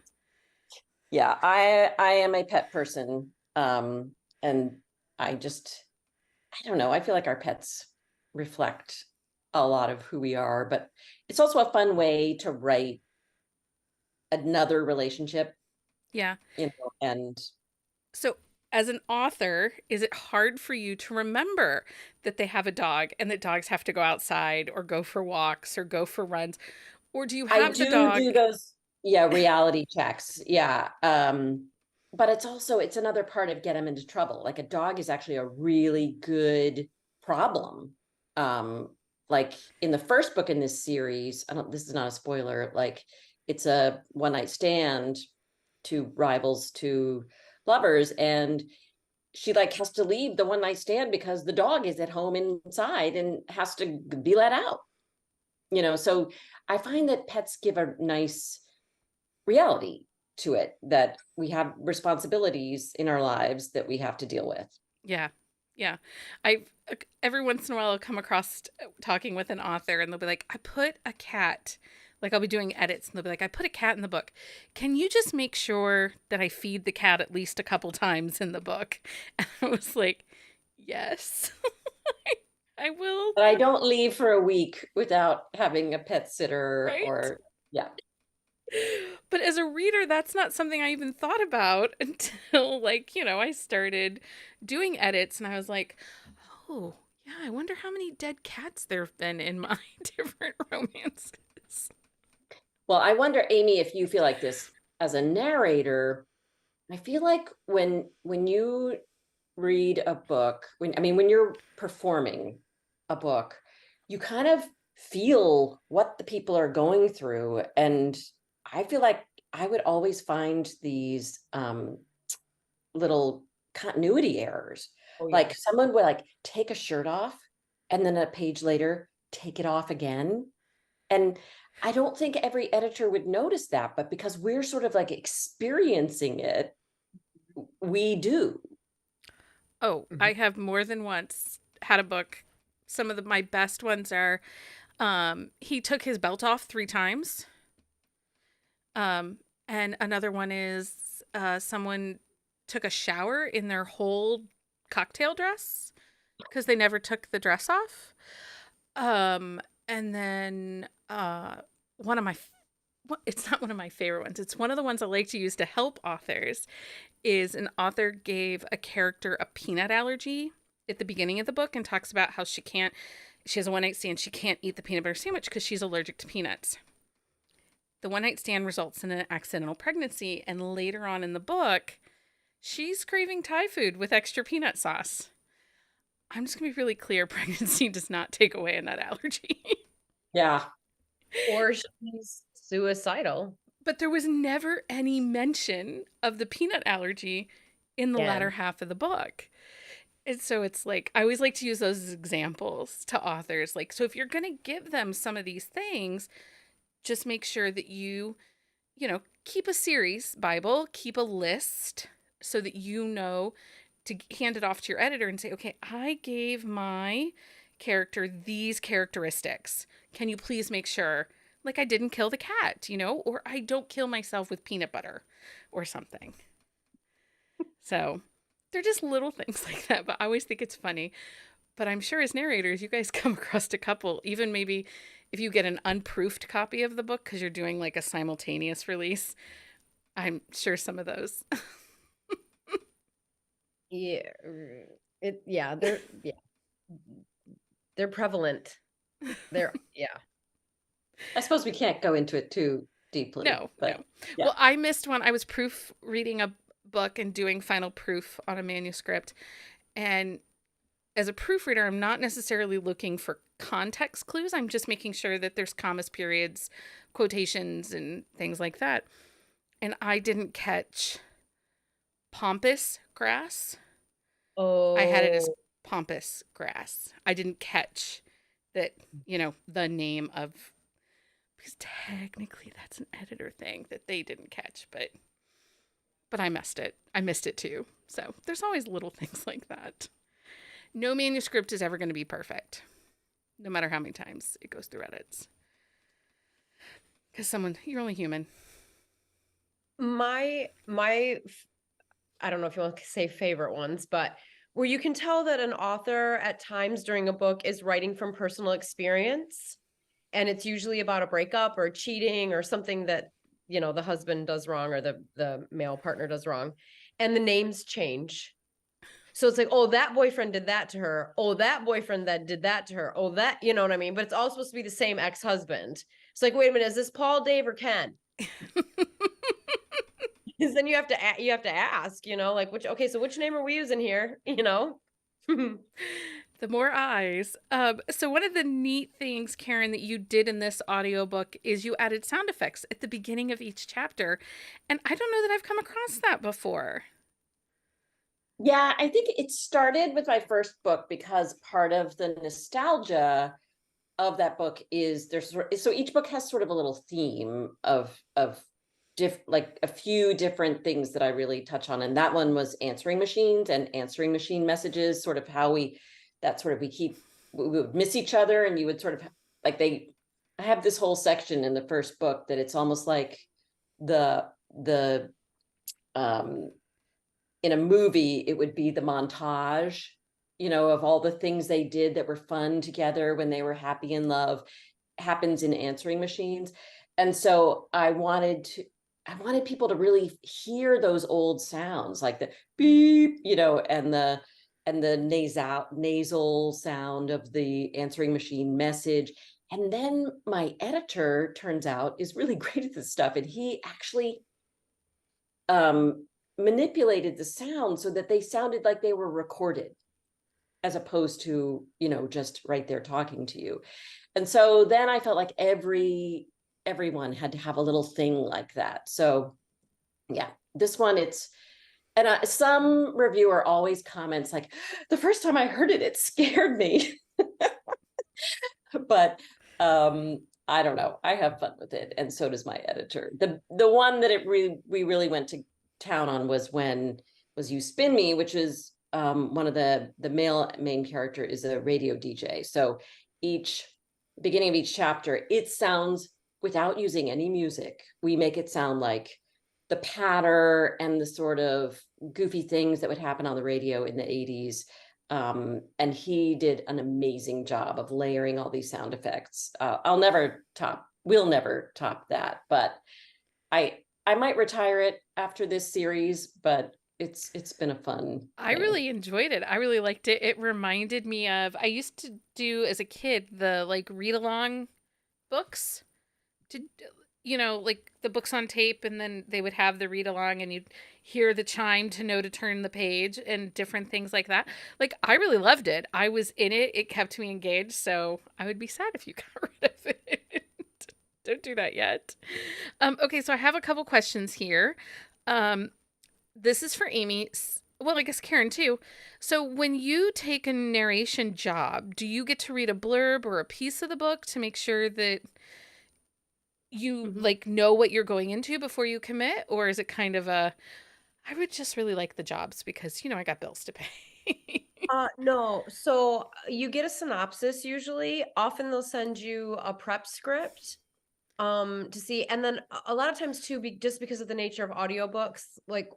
Yeah, I am a pet person. And I don't know, I feel like our pets reflect a lot of who we are, but it's also a fun way to write another relationship, Yeah. and So, as an author, is it hard for you to remember that they have a dog and that dogs have to go outside or go for walks or go for runs? Or do you I have the dog? do those, yeah, reality checks. Yeah. But it's another part of get them into trouble. Like a dog is actually a really good problem. Like in the first book in this series, this is not a spoiler, like it's a one night stand, two rivals, two lovers, and she like has to leave the one night stand because the dog is at home inside and has to be let out. So I find that pets give a nice reality to it, that we have responsibilities in our lives that we have to deal with. Yeah. Yeah. I every once in a while I'll come across talking with an author and they'll be like, I put a cat, like I'll be doing edits and they'll be like, I put a cat in the book. Can you just make sure that I feed the cat at least a couple times in the book? And I was like, yes, I will. But I don't leave for a week without having a pet sitter, Right. or yeah. But as a reader, that's not something I even thought about until, like, I started doing edits and I was like, oh, yeah, I wonder how many dead cats there have been in my different romances. Well, I wonder, Amy, if you feel like this as a narrator. I feel like when you read a book, when you're performing a book, you kind of feel what the people are going through. And I feel like I would always find these little continuity errors. Oh, yeah. Like someone would like take a shirt off and then a page later take it off again. And I don't think every editor would notice that, but because we're sort of like experiencing it, we do. Oh, I have more than once had a book. Some of my best ones are, he took his belt off 3 times. And another one is, someone took a shower in their whole cocktail dress because they never took the dress off. And then, one of my, it's not one of my favorite ones. It's one of the ones I like to use to help authors, is an author gave a character a peanut allergy at the beginning of the book and talks about how she has a one night stand. She can't eat the peanut butter sandwich because she's allergic to peanuts. The one night stand results in an accidental pregnancy. And later on in the book, she's craving Thai food with extra peanut sauce. I'm just going to be really clear. Pregnancy does not take away a nut allergy. Yeah. Or she's suicidal. But there was never any mention of the peanut allergy in the latter half of the book. And so it's like, I always like to use those as examples to authors. Like, so if you're going to give them some of these things, just make sure that you keep a series Bible, keep a list so that you know to hand it off to your editor and say, okay, I gave my character these characteristics. Can you please make sure, like, I didn't kill the cat, or I don't kill myself with peanut butter or something. So they're just little things like that, but I always think it's funny. But I'm sure as narrators, you guys come across a couple, even maybe if you get an unproofed copy of the book because you're doing like a simultaneous release. I'm sure some of those. They're prevalent. I suppose we can't go into it too deeply. No. Yeah. Well, I missed one. I was proofreading a book and doing final proof on a manuscript. And as a proofreader, I'm not necessarily looking for context clues. I'm just making sure that there's commas, periods, quotations, and things like that. And I didn't catch pampas grass. Oh. I had it as pampas grass. I didn't catch that, the name of, because technically that's an editor thing that they didn't catch, but I missed it. I missed it too. So there's always little things like that. No manuscript is ever going to be perfect, no matter how many times it goes through edits. Because you're only human. My, I don't know if you want to say favorite ones, but where you can tell that an author at times during a book is writing from personal experience. And it's usually about a breakup or cheating or something that, the husband does wrong or the male partner does wrong. And the names change. So it's like, oh, that boyfriend did that to her. Oh, that boyfriend that did that to her. Oh, that, you know what I mean? But it's all supposed to be the same ex-husband. It's like, wait a minute, is this Paul, Dave, or Ken? Because then you have to ask, like, so which name are we using here? The more eyes. So one of the neat things, Karen, that you did in this audiobook is you added sound effects at the beginning of each chapter. And I don't know that I've come across that before. Yeah, I think it started with my first book because part of the nostalgia of that book is so each book has sort of a little theme of like a few different things that I really touch on. And that one was answering machines and answering machine messages, sort of how we would miss each other, and you would sort of like I have this whole section in the first book that it's almost like the in a movie, it would be the montage, of all the things they did that were fun together when they were happy in love, happens in answering machines. And so I wanted people to really hear those old sounds, like the beep, and the nasal sound of the answering machine message. And then my editor, turns out, is really great at this stuff. And he actually manipulated the sound so that they sounded like they were recorded, as opposed to, just right there talking to you. And so then I felt like everyone had to have a little thing like that. So yeah, this one, and some reviewer always comments like, the first time I heard it scared me. But I don't know. I have fun with it, and so does my editor. The one that we really went to town on was You Spin Me, which is one of the male main character is a radio DJ. So each beginning of each chapter, it sounds, without using any music, we make it sound like the patter and the sort of goofy things that would happen on the radio in the 80s. And he did an amazing job of layering all these sound effects. We'll never top that, but I might retire it after this series, but it's been a fun I thing. really enjoyed it. I really liked it. It reminded me of, I used to do as a kid the like read along books. Did you know, like the books on tape, and then they would have the read along and you'd hear the chime to know to turn the page and different things like that. Like I really loved it. I was in it. It kept me engaged, so I would be sad if you got rid of it. Don't do that yet. Okay, so I have a couple questions here. Um, this is for Amy. Well, I guess Karen too. So, when you take a narration job, do you get to read a blurb or a piece of the book to make sure that you like know what you're going into before you commit, or is it kind of a I would just really like the jobs because, I got bills to pay. No. So you get a synopsis usually. Often they'll send you a prep script to see. And then a lot of times too, just because of the nature of audiobooks, like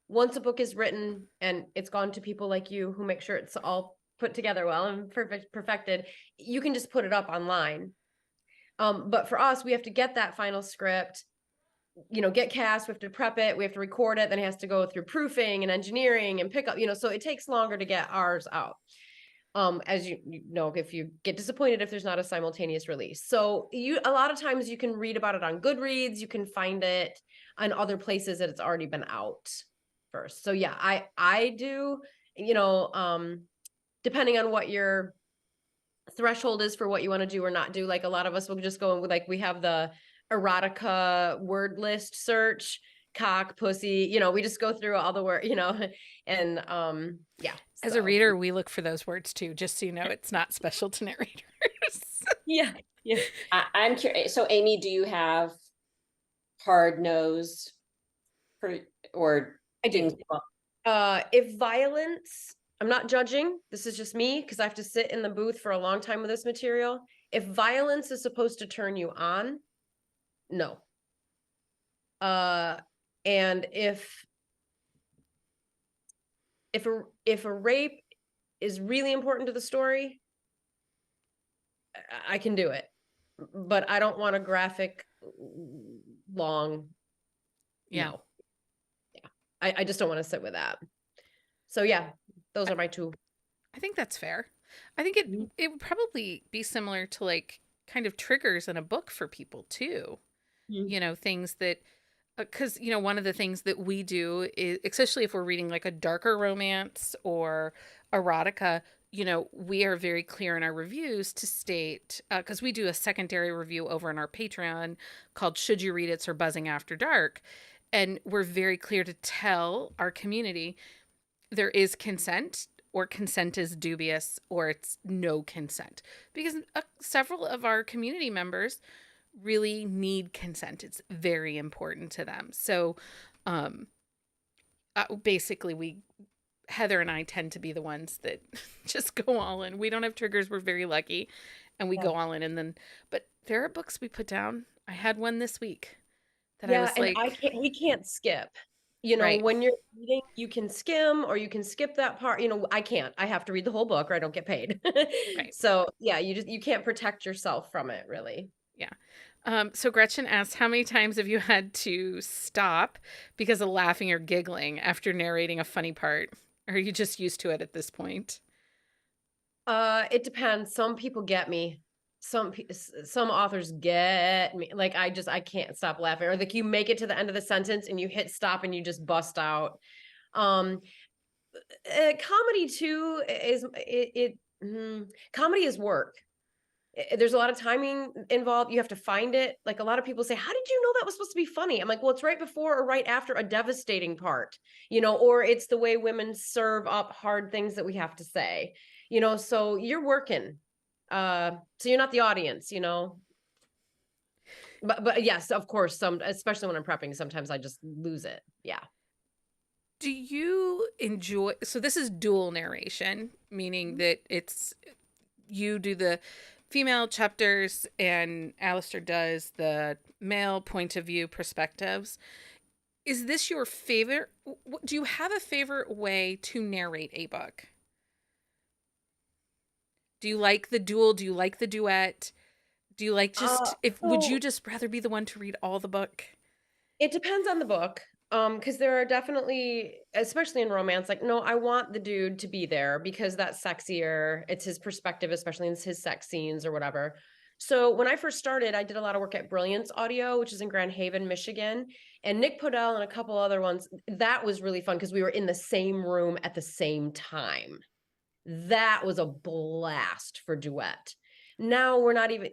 once a book is written and it's gone to people like you who make sure it's all put together well and perfected, you can just put it up online. But for us, we have to get that final script, get cast, we have to prep it, we have to record it, then it has to go through proofing and engineering and pick up, so it takes longer to get ours out. As you know, if you get disappointed if there's not a simultaneous release. So a lot of times you can read about it on Goodreads, you can find it on other places that it's already been out first. So yeah, I do, depending on what your threshold is for what you want to do or not do. Like a lot of us will just go with, like, we have the erotica word list search, cock, pussy, we just go through all the word, and yeah. As a reader, we look for those words too, just so you know, it's not special to narrators. Yeah. I'm curious. So Amy, do you have hard nose or I do. If violence, I'm not judging, this is just me because I have to sit in the booth for a long time with this material. If violence is supposed to turn you on, no. And if a rape is really important to the story, I can do it, but I don't want a graphic long. Yeah. No. Yeah. I just don't want to sit with that. So yeah, those are my two. I think that's fair. I think it would probably be similar to like kind of triggers in a book for people too. Things that because one of the things that we do is, especially if we're reading like a darker romance or erotica, we are very clear in our reviews to state, because we do a secondary review over on our Patreon called Should You Read It or Buzzing After Dark, and we're very clear to tell our community there is consent, or consent is dubious, or it's no consent, because several of our community members really need consent. It's very important to them. So basically Heather and I tend to be the ones that just go all in. We don't have triggers. We're very lucky, and we go all in. And then, but there are books we put down. I had one this week that I was like, we can't skip. Right. When you're reading, you can skim or you can skip that part. I can't. I have to read the whole book or I don't get paid. Right. So yeah, you can't protect yourself from it, really. Yeah. So Gretchen asks, how many times have you had to stop because of laughing or giggling after narrating a funny part? Or are you just used to it at this point? It depends. Some people get me. Some authors get me. Like I can't stop laughing. Or like you make it to the end of the sentence and you hit stop and you just bust out. Comedy too comedy is work. There's a lot of timing involved. You have to find it. Like a lot of people say, how did you know that was supposed to be funny? I'm like, well, it's right before or right after a devastating part, or it's the way women serve up hard things that we have to say, so you're working. So you're not the audience, but yes, of course, especially when I'm prepping, sometimes I just lose it. Yeah. Do you enjoy, so this is dual narration, meaning that it's you do the female chapters and Alistair does the male point of view perspectives. Is this your favorite? Do you have a favorite way to narrate a book? Do you like the dual? Do you like the duet? Do you like just, if, would you So just rather be the one to read all the book? it depends on the book. Because there are definitely, especially in romance, like, no, I want the dude to be there because that's sexier. It's his perspective, especially in his sex scenes or whatever. So when I first started, I did a lot of work at Brilliance Audio, which is in Grand Haven, Michigan, and Nick Podell and a couple other ones. That was really fun because we were in the same room at the same time. That was a blast for duet. Now we're not even,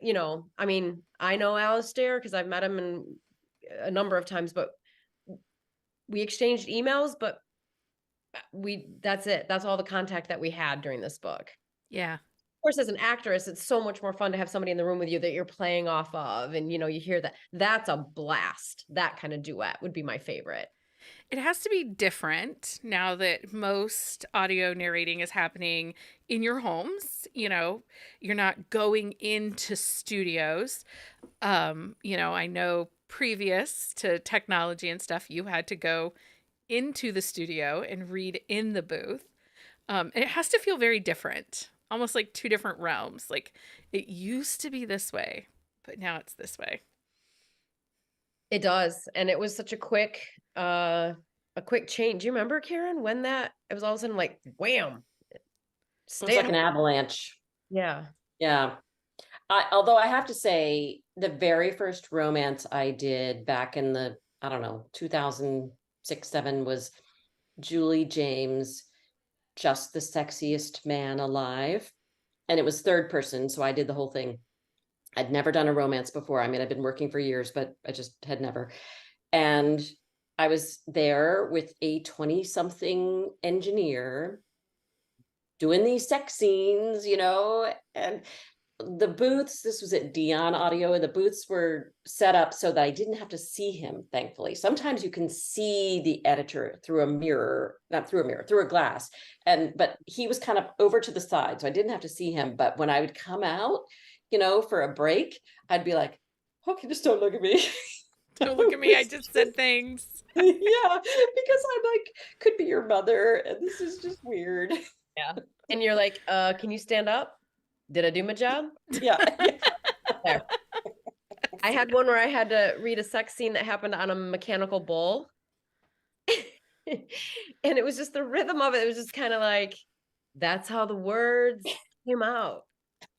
I mean, I know Alistair because I've met him a number of times, but we exchanged emails, but that's it. That's all the contact that we had during this book. Yeah. Of course, as an actress, it's so much more fun to have somebody in the room with you that you're playing off of. And, you hear that. That's a blast. That kind of duet would be my favorite. It has to be different now that most audio narrating is happening in your homes. You're not going into studios. I know previous to technology and stuff, you had to go into the studio and read in the booth. And it has to feel very different, almost like two different realms. Like it used to be this way, but now it's this way. It does. And it was such a quick change. Do you remember, Karen, when it was all of a sudden like, wham, It's like an avalanche. Yeah. Yeah. Although I have to say, the very first romance I did back in the, I don't know, 2006, 7 was Julie James, Just the Sexiest Man Alive. And it was third person. So I did the whole thing. I'd never done a romance before. I mean, I've been working for years, but I just had never. And I was there with a 20-something engineer doing these sex scenes, and the booths, this was at Dion Audio, and the booths were set up so that I didn't have to see him, thankfully. Sometimes you can see the editor through a mirror, not through a mirror, through a glass. But he was kind of over to the side, so I didn't have to see him. But when I would come out, for a break, I'd be like, okay, just don't look at me. Don't look at me. I just said things. Yeah, because I'm like, could be your mother, and this is just weird. Yeah. And you're like, can you stand up? Did I do my job? Yeah. There. I had one where I had to read a sex scene that happened on a mechanical bull. And it was just the rhythm of it. It was just kind of like, that's how the words came out,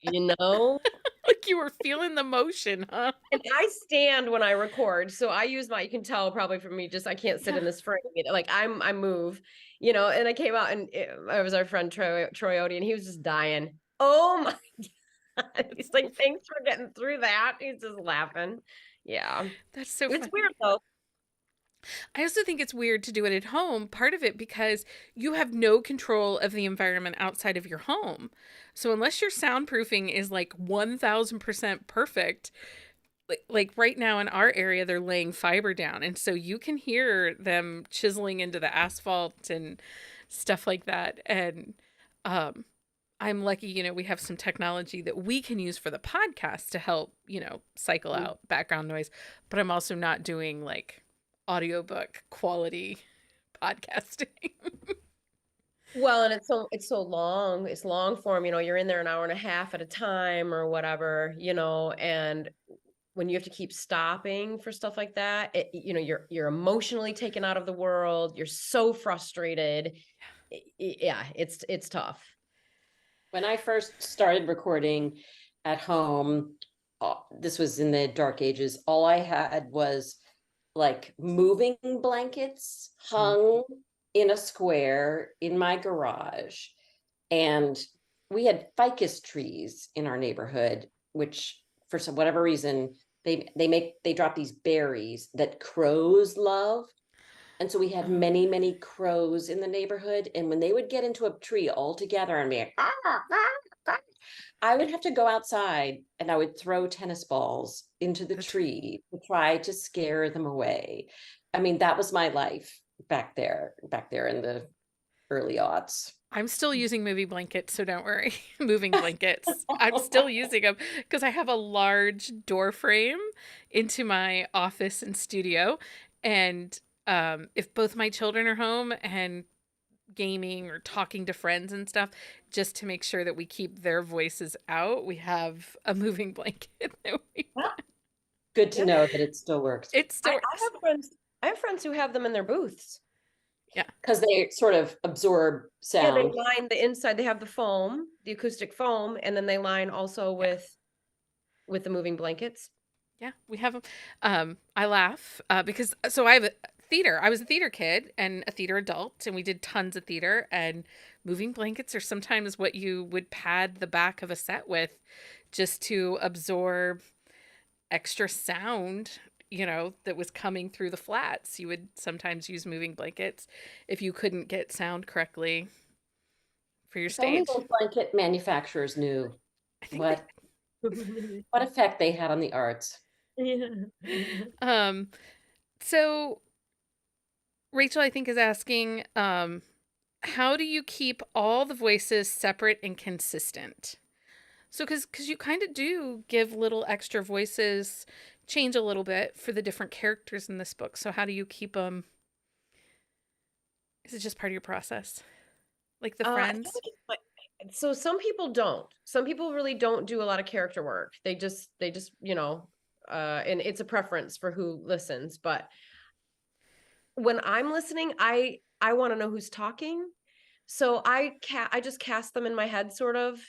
Like you were feeling the motion, huh? And I stand when I record. So I use you can tell probably from me, I can't sit in this frame. Like I move, and I came out and I was our friend Troy Odie, and he was just dying. Oh my God. He's like, thanks for getting through that. He's just laughing. Yeah. That's so It's funny. weird though. I also think it's weird to do it at home, part of it because you have no control of the environment outside of your home. So unless your soundproofing is like 1000% perfect, like right now in our area, they're laying fiber down. And so you can hear them chiseling into the asphalt and stuff like that. And I'm lucky, we have some technology that we can use for the podcast to help, cycle out background noise. But I'm also not doing like audiobook quality podcasting. Well, and it's so long. It's long form, you're in there an hour and a half at a time or whatever, and when you have to keep stopping for stuff like that, you're emotionally taken out of the world. You're so frustrated. Yeah, it's tough. When I first started recording at home, this was in the dark ages, all I had was like moving blankets hung in a square in my garage. And we had ficus trees in our neighborhood, which for whatever reason, they drop these berries that crows love. And so we had many, many crows in the neighborhood. And when they would get into a tree all together and be like, I would have to go outside and I would throw tennis balls into the tree to try to scare them away. I mean, that was my life. back there in the early aughts. I'm still using moving blankets, so don't worry. Moving blankets. I'm still using them because I have a large door frame into my office and studio. And if both my children are home and gaming or talking to friends and stuff, just to make sure that we keep their voices out, we have a moving blanket that we Well, good to know that it still works. It still I works. have friends who have them in their booths. Yeah. Because they sort of absorb Yeah, they sound. line the inside. They have the foam, the acoustic foam, and then they line also with the moving blankets. Yeah, we have them. I laugh because so I have a theater. I was a theater kid and a theater adult, and we did tons of theater. And moving blankets are sometimes what you would pad the back of a set with, just to absorb extra sound. That was coming through the flats. You would sometimes use moving blankets if you couldn't get sound correctly for your If only stage. those blanket manufacturers knew I think what effect they had on the arts. So Rachel, I think, is asking, how do you keep all the voices separate and consistent? So, because you kind of do give little extra voices, change a little bit for the different characters in this book. So, how do you keep them? Is it just part of your process, like the friends? So some people don't. Some people really don't do a lot of character work. They just and it's a preference for who listens. But when I'm listening, I want to know who's talking. So I just cast them in my head, sort of.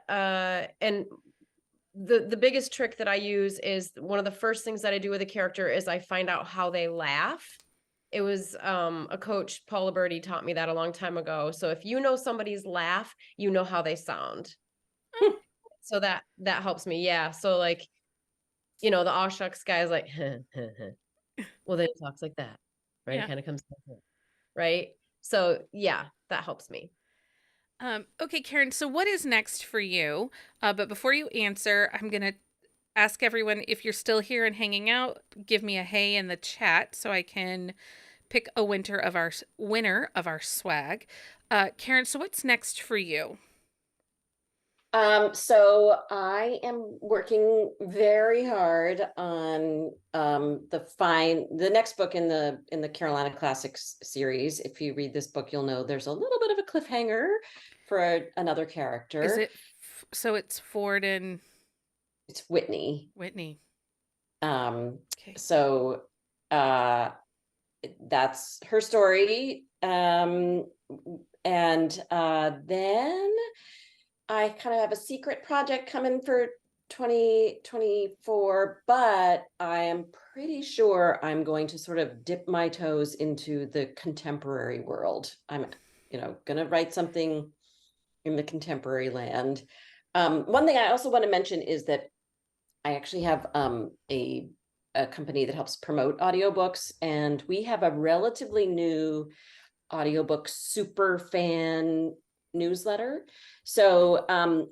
And the biggest trick that I use is, one of the first things that I do with a character is I find out how they laugh. It was a coach, Paula Birdie, taught me that a long time ago. So if you know somebody's laugh, you know how they sound. So that helps me. Yeah. So like, the aw shucks guy is like, well, then he talks like that, right? Yeah. It kind of comes right. So yeah, that helps me. Okay, Karen. So, what is next for you? But before you answer, I'm gonna ask everyone, if you're still here and hanging out, give me a hey in the chat so I can pick a winner of our swag. Karen, so what's next for you? So I am working very hard on the next book in the Carolina Classics series. If you read this book, you'll know there's a little bit of a cliffhanger for another character. Is it so it's Ford and It's Whitney. Okay. So that's her story. And then I kind of have a secret project coming for 2024, but I am pretty sure I'm going to sort of dip my toes into the contemporary world. I'm, going to write something in the contemporary land. One thing I also want to mention is that I actually have a company that helps promote audiobooks, and we have a relatively new audiobook super fan newsletter. So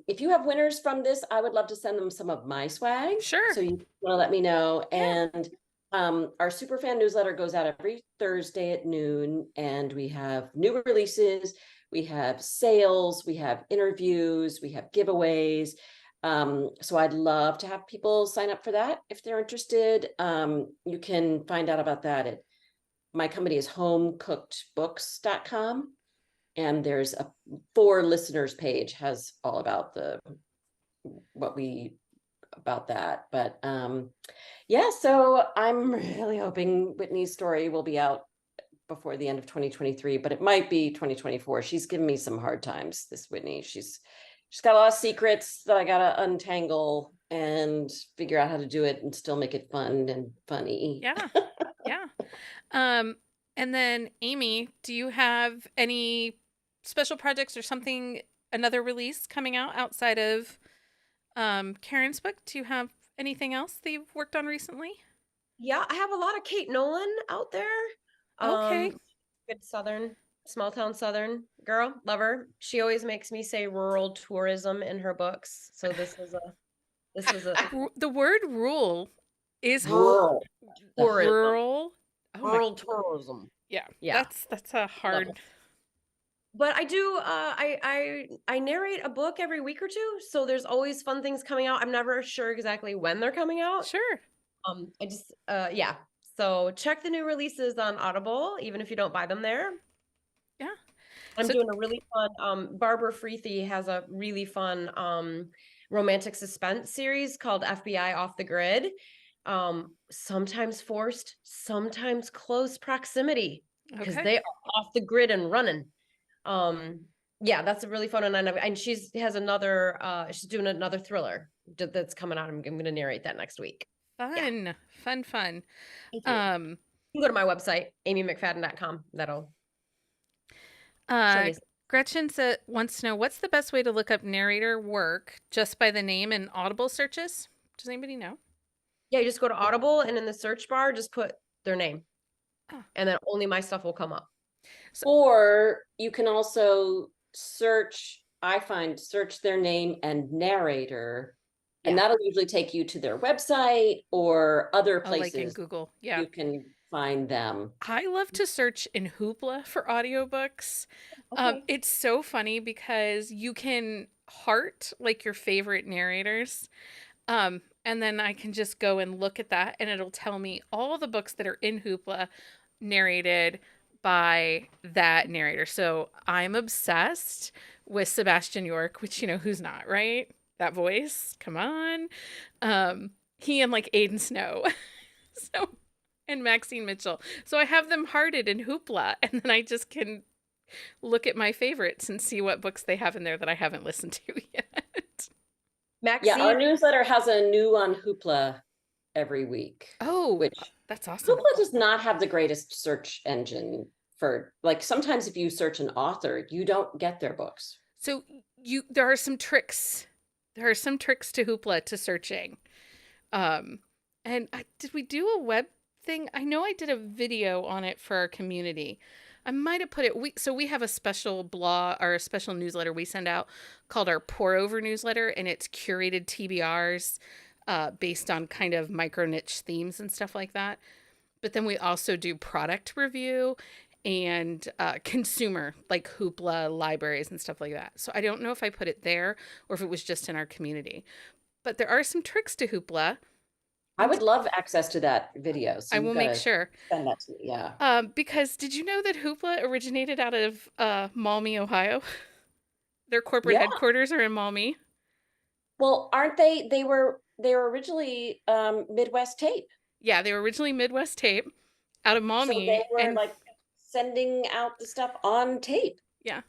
if you have winners from this, I would love to send them some of my swag. Sure. So you want to let me know. Yeah. And our super fan newsletter goes out every Thursday at noon, and we have new releases, we have sales, we have interviews, we have giveaways. So I'd love to have people sign up for that if they're interested. You can find out about that at my company is homecookedbooks.com, and there's a for listeners page has all about about that. But yeah, so I'm really hoping Whitney's story will be out before the end of 2023, but it might be 2024. She's given me some hard times, this Whitney. She's got a lot of secrets that I gotta untangle and figure out how to do it and still make it fun and funny. Yeah. Yeah. And then Amy, do you have any special projects or something, another release coming out outside of Karen's book? Do you have anything else that you've worked on recently? Yeah, I have a lot of Kate Nolan out there. Okay. Good small town Southern girl, love her. She always makes me say rural tourism in her books. So this was a The word rural is Rural. tourism. rural. Oh my, Rural tourism. yeah. Yeah. That's a Love hard. it. But I do I narrate a book every week or two, so there's always fun things coming out. I'm never sure exactly when they're coming out. Sure. I just yeah. So check the new releases on Audible, even if you don't buy them there. Yeah. I'm So doing a really fun Barbara Freethy has a really fun romantic suspense series called FBI Off the Grid. Sometimes forced, sometimes close proximity, because okay. they are off the grid and running. Um, yeah, that's a really fun one. And she's has another she's doing another thriller that's coming out. I'm gonna narrate that next week. Yeah. Fun. Fun. Fun. Thank you. Um. You can go to my website, amymcfadden.com. That'll show Uh. you. Wants to know what's the best way to look up narrator work just by the name in Audible searches. Does anybody know? Yeah, you just go to Audible and in the search bar, just put their name. Oh. And then only my stuff will come up. Or you can also search, I find, search their name and narrator, and Yeah. that'll usually take you to their website or other Oh, like in places Google. Yeah. you can find them. I love to search in Hoopla for audiobooks. Okay. It's so funny because you can heart like your favorite narrators. And then I can just go and look at that and it'll tell me all the books that are in Hoopla narrated by that narrator. So I'm obsessed with Sebastian York, which, who's not, right? That voice, come on. He and like Aiden Snow. So, and Maxine Mitchell. So I have them hearted in Hoopla, and then I just can look at my favorites and see what books they have in there that I haven't listened to yet. Yeah, our Maxine, newsletter has a new on Hoopla every week, Oh, which that's awesome. Hoopla does not have the greatest search engine for, like, sometimes if you search an author, you don't get their books. So there are some tricks. There are some tricks to Hoopla to searching. And did we do a web thing? I know I did a video on it for our community. I might have put it. We have a special blog or a special newsletter we send out called our Pour Over newsletter, and it's curated TBRs based on kind of micro niche themes and stuff like that. But then we also do product review and consumer, like Hoopla libraries and stuff like that. So I don't know if I put it there or if it was just in our community. But there are some tricks to Hoopla. I would love access to that video. So I you've will got make to sure. send that to me. Yeah. Because did you know that Hoopla originated out of Maumee, Ohio? Their corporate Yeah. headquarters are in Maumee. Well, aren't they? They were originally Midwest Tape. Yeah, they were originally Midwest Tape out of So Maumee. they were And like sending out the stuff on tape. yeah,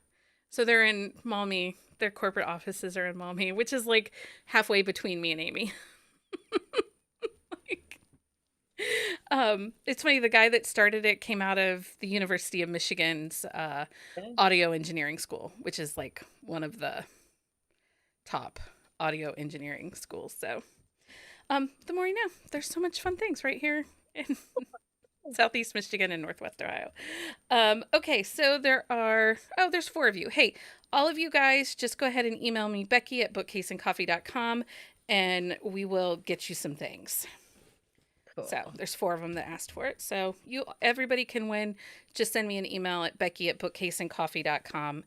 so they're in Maumee. Their corporate offices are in Maumee, which is like halfway between me and Amy. Like, it's funny. The guy that started it came out of the University of Michigan's audio engineering school, which is like one of the top audio engineering schools. So, the more you know, there's so much fun things right here in Southeast Michigan and Northwest Ohio. Okay, so there's 4 of you. Hey, all of you guys, just go ahead and email me, Becky at bookcaseandcoffee.com, and we will get you some things. cool. So there's 4 of them that asked for it. So everybody can win. Just send me an email at Becky at bookcaseandcoffee.com,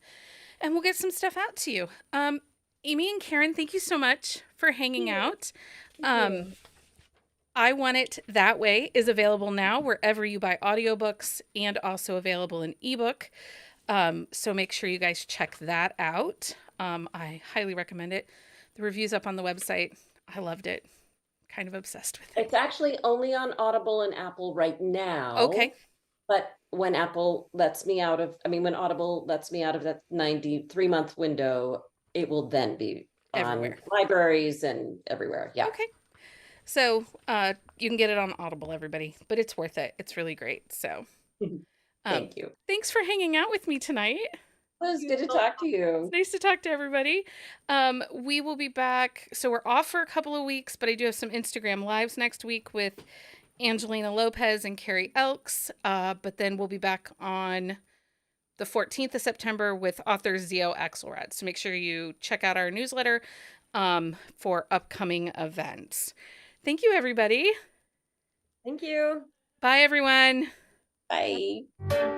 and we'll get some stuff out to you. Amy and Karen, thank you so much for hanging out. I Want It That Way is available now wherever you buy audiobooks and also available in ebook. So make sure you guys check that out. I highly recommend it. The review's up on the website. I loved it. Kind of obsessed with it. It's actually only on Audible and Apple right now. Okay. But when Audible lets me out of that 93-month window, it will then be Everywhere. on libraries and everywhere. Yeah. Okay. So you can get it on Audible, everybody, but it's worth it. It's really great. So Thank you. thanks for hanging out with me tonight. It was good to talk to you. It's nice to talk to everybody. We will be back. So we're off for a couple of weeks, but I do have some Instagram lives next week with Angelina Lopez and Carrie Elks. But then we'll be back on the 14th of September with author Zio Axelrod. So make sure you check out our newsletter for upcoming events. Thank you, everybody. Thank you. Bye, everyone. Bye.